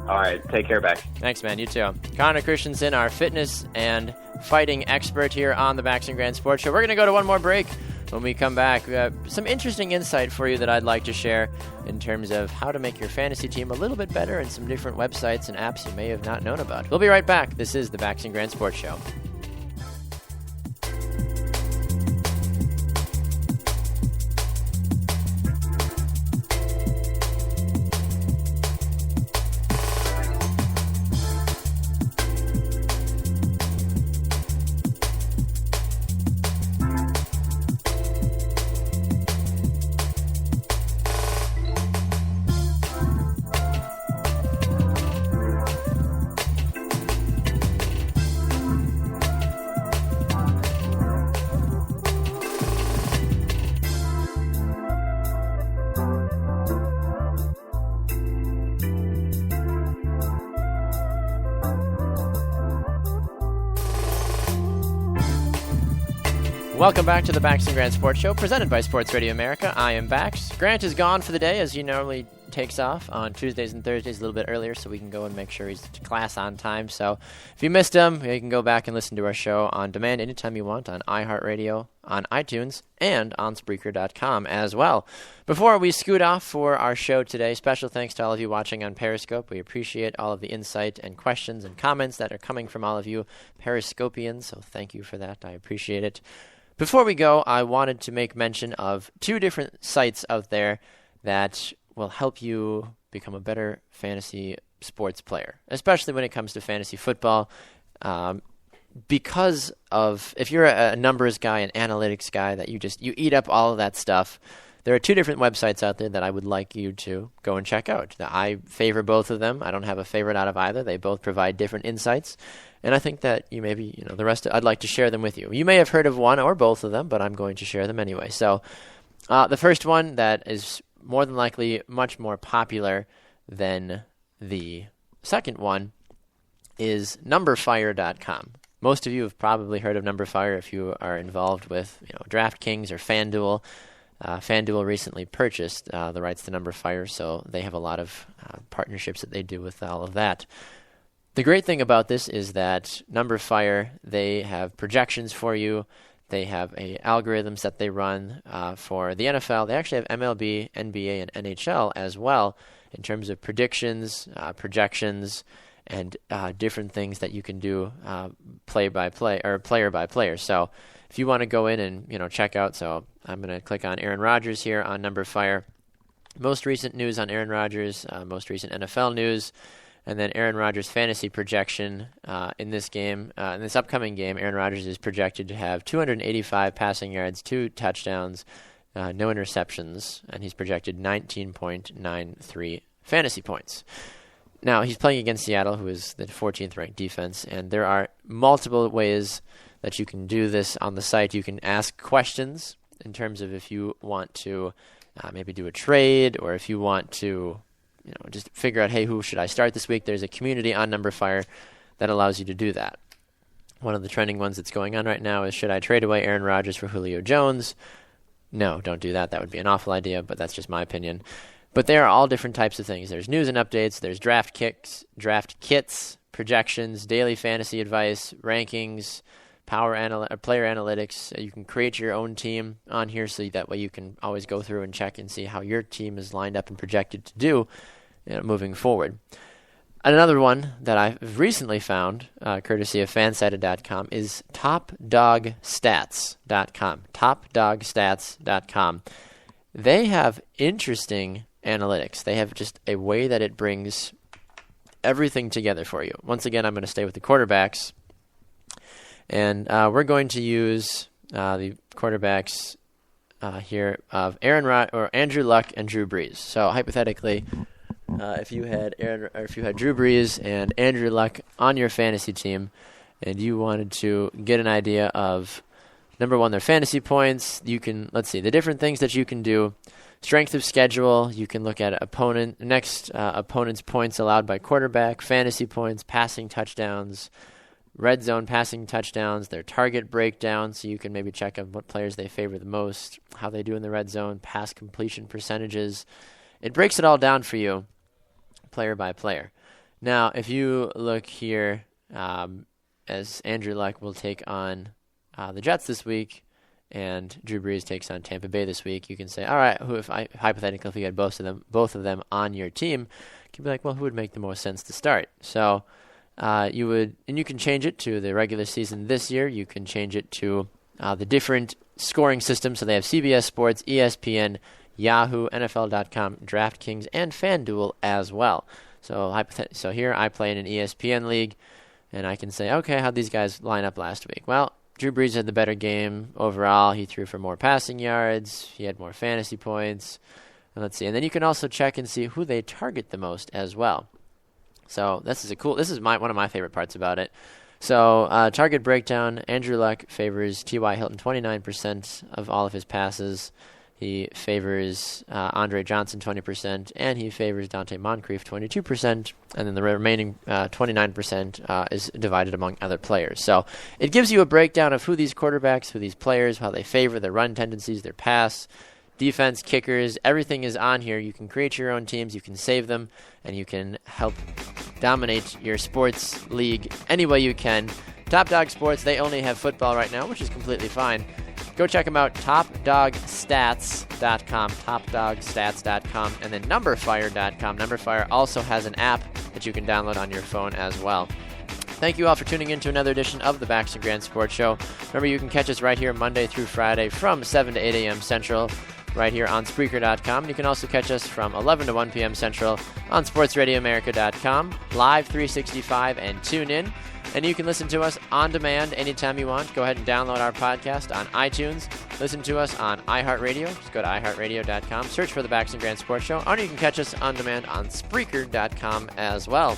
Speaker 4: All right. Take care, Beck.
Speaker 1: Thanks, man. You too. Connor Christensen, our fitness and fighting expert here on the Backs and Grant Sports Show. We're going to go to one more break. When we come back, we have some interesting insight for you that I'd like to share in terms of how to make your fantasy team a little bit better, and some different websites and apps you may have not known about. We'll be right back. This is the Backs and Grant Sports Show. Welcome back to the Backs and Grant Sports Show, presented by Sports Radio America. I am Bax. Grant is gone for the day, as he normally takes off on Tuesdays and Thursdays a little bit earlier, so we can go and make sure he's to class on time. So if you missed him, you can go back and listen to our show on demand anytime you want on iHeartRadio, on iTunes, and on Spreaker.com as well. Before we scoot off for our show today, special thanks to all of you watching on Periscope. We appreciate all of the insight and questions and comments that are coming from all of you Periscopians, so thank you for that. I appreciate it. Before we go, I wanted to make mention of two different sites out there that will help you become a better fantasy sports player, especially when it comes to fantasy football. Because of, if you're a numbers guy, an analytics guy, that you eat up all of that stuff, there are two different websites out there that I would like you to go and check out. I favor both of them. I don't have a favorite out of either. They both provide different insights. And I think that you maybe, the rest, I'd like to share them with you. You may have heard of one or both of them, but I'm going to share them anyway. So the first one that is more than likely much more popular than the second one is numberfire.com. Most of you have probably heard of Numberfire if you are involved with DraftKings or FanDuel. FanDuel recently purchased the rights to Number Fire, so they have a lot of partnerships that they do with all of that. The great thing about this is that Number Fire, they have projections for you. They have algorithms that they run for the NFL. They actually have MLB, NBA, and NHL as well in terms of predictions, projections, and different things that you can do player by player. So if you want to go in and check out, so I'm going to click on Aaron Rodgers here on Number Fire. Most recent news on Aaron Rodgers, most recent NFL news, and then Aaron Rodgers' fantasy projection in this game. In this upcoming game, Aaron Rodgers is projected to have 285 passing yards, 2 touchdowns, no interceptions, and he's projected 19.93 fantasy points. Now, he's playing against Seattle, who is the 14th ranked defense, and there are multiple ways that you can do this on the site. You can ask questions in terms of if you want to maybe do a trade, or if you want to just figure out, hey, who should I start this week? There's a community on Number Fire that allows you to do that. One of the trending ones that's going on right now is, should I trade away Aaron Rodgers for Julio Jones? No, don't do that. That would be an awful idea, but that's just my opinion. But there are all different types of things. There's news and updates. There's draft kits, projections, daily fantasy advice, rankings, player analytics. You can create your own team on here, so that way you can always go through and check and see how your team is lined up and projected to do moving forward. Another one that I've recently found, courtesy of fansided.com, is topdogstats.com. Topdogstats.com. They have interesting analytics. They have just a way that it brings everything together for you. Once again, I'm going to stay with the quarterbacks. And we're going to use the quarterbacks here of Andrew Luck and Drew Brees. So hypothetically, if you had Drew Brees and Andrew Luck on your fantasy team, and you wanted to get an idea of, number one, their fantasy points, you can, let's see, the different things that you can do. Strength of schedule, you can look at opponent's points allowed by quarterback, fantasy points, passing touchdowns, red zone passing touchdowns, their target breakdown, so you can maybe check on what players they favor the most, how they do in the red zone, pass completion percentages. It breaks it all down for you, player by player. Now, if you look here, as Andrew Luck will take on the Jets this week, and Drew Brees takes on Tampa Bay this week, you can say, all right, hypothetically, if you had both of them on your team, you can be like, well, who would make the most sense to start? So you can change it to the regular season this year. You can change it to the different scoring systems. So they have CBS Sports, ESPN, Yahoo, NFL.com, DraftKings, and FanDuel as well. So here I play in an ESPN league, and I can say, okay, how'd these guys line up last week? Well, Drew Brees had the better game overall. He threw for more passing yards. He had more fantasy points. And let's see. And then you can also check and see who they target the most as well. So this is one of my favorite parts about it. So target breakdown, Andrew Luck favors T.Y. Hilton 29% of all of his passes. He favors Andre Johnson 20%, and he favors Dante Moncrief 22%, and then the remaining 29% is divided among other players. So it gives you a breakdown of who these quarterbacks, who these players, how they favor, their run tendencies, their pass, defense, kickers, everything is on here. You can create your own teams, you can save them, and you can help dominate your sports league any way you can. Top Dog Sports, they only have football right now, which is completely fine. Go check them out, topdogstats.com, topdogstats.com, and then numberfire.com. Numberfire also has an app that you can download on your phone as well. Thank you all for tuning in to another edition of the Bax and Grant Sports Show. Remember, you can catch us right here Monday through Friday from 7 to 8 a.m. Central, right here on Spreaker.com. You can also catch us from 11 to 1 p.m. Central on SportsRadioAmerica.com, live 365, and tune in. And you can listen to us on demand anytime you want. Go ahead and download our podcast on iTunes. Listen to us on iHeartRadio. Just go to iHeartRadio.com. Search for the Bax and Grant Sports Show. Or you can catch us on demand on Spreaker.com as well.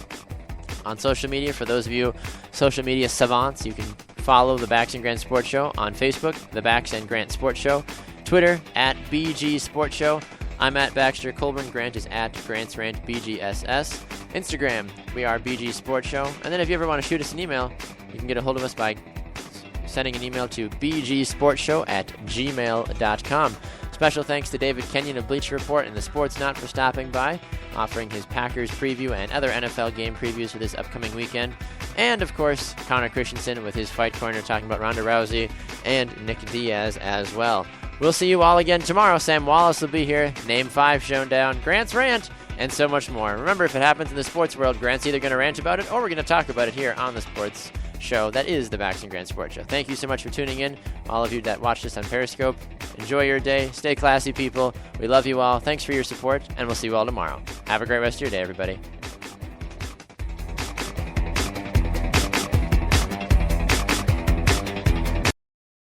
Speaker 1: On social media, for those of you social media savants, you can follow the Bax and Grant Sports Show on Facebook, the Bax and Grant Sports Show, Twitter, at BG Sports Show. I'm at Baxter Colburn. Grant is at Grant's Rant BGSS. Instagram, we are BG Sports Show. And then if you ever want to shoot us an email, you can get a hold of us by sending an email to bgsportshow@gmail.com. Special thanks to David Kenyon of Bleacher Report and the Sports Nut for stopping by, offering his Packers preview and other NFL game previews for this upcoming weekend. And, of course, Connor Christensen with his Fight Corner talking about Ronda Rousey and Nick Diaz as well. We'll see you all again tomorrow. Sam Wallace will be here, Name 5 Showdown, Grant's Rant, and so much more. Remember, if it happens in the sports world, Grant's either going to rant about it or we're going to talk about it here on the sports show that is the Bax and Grant Sports Show. Thank you so much for tuning in. All of you that watched us on Periscope, enjoy your day. Stay classy, people. We love you all. Thanks for your support, and we'll see you all tomorrow. Have a great rest of your day, everybody.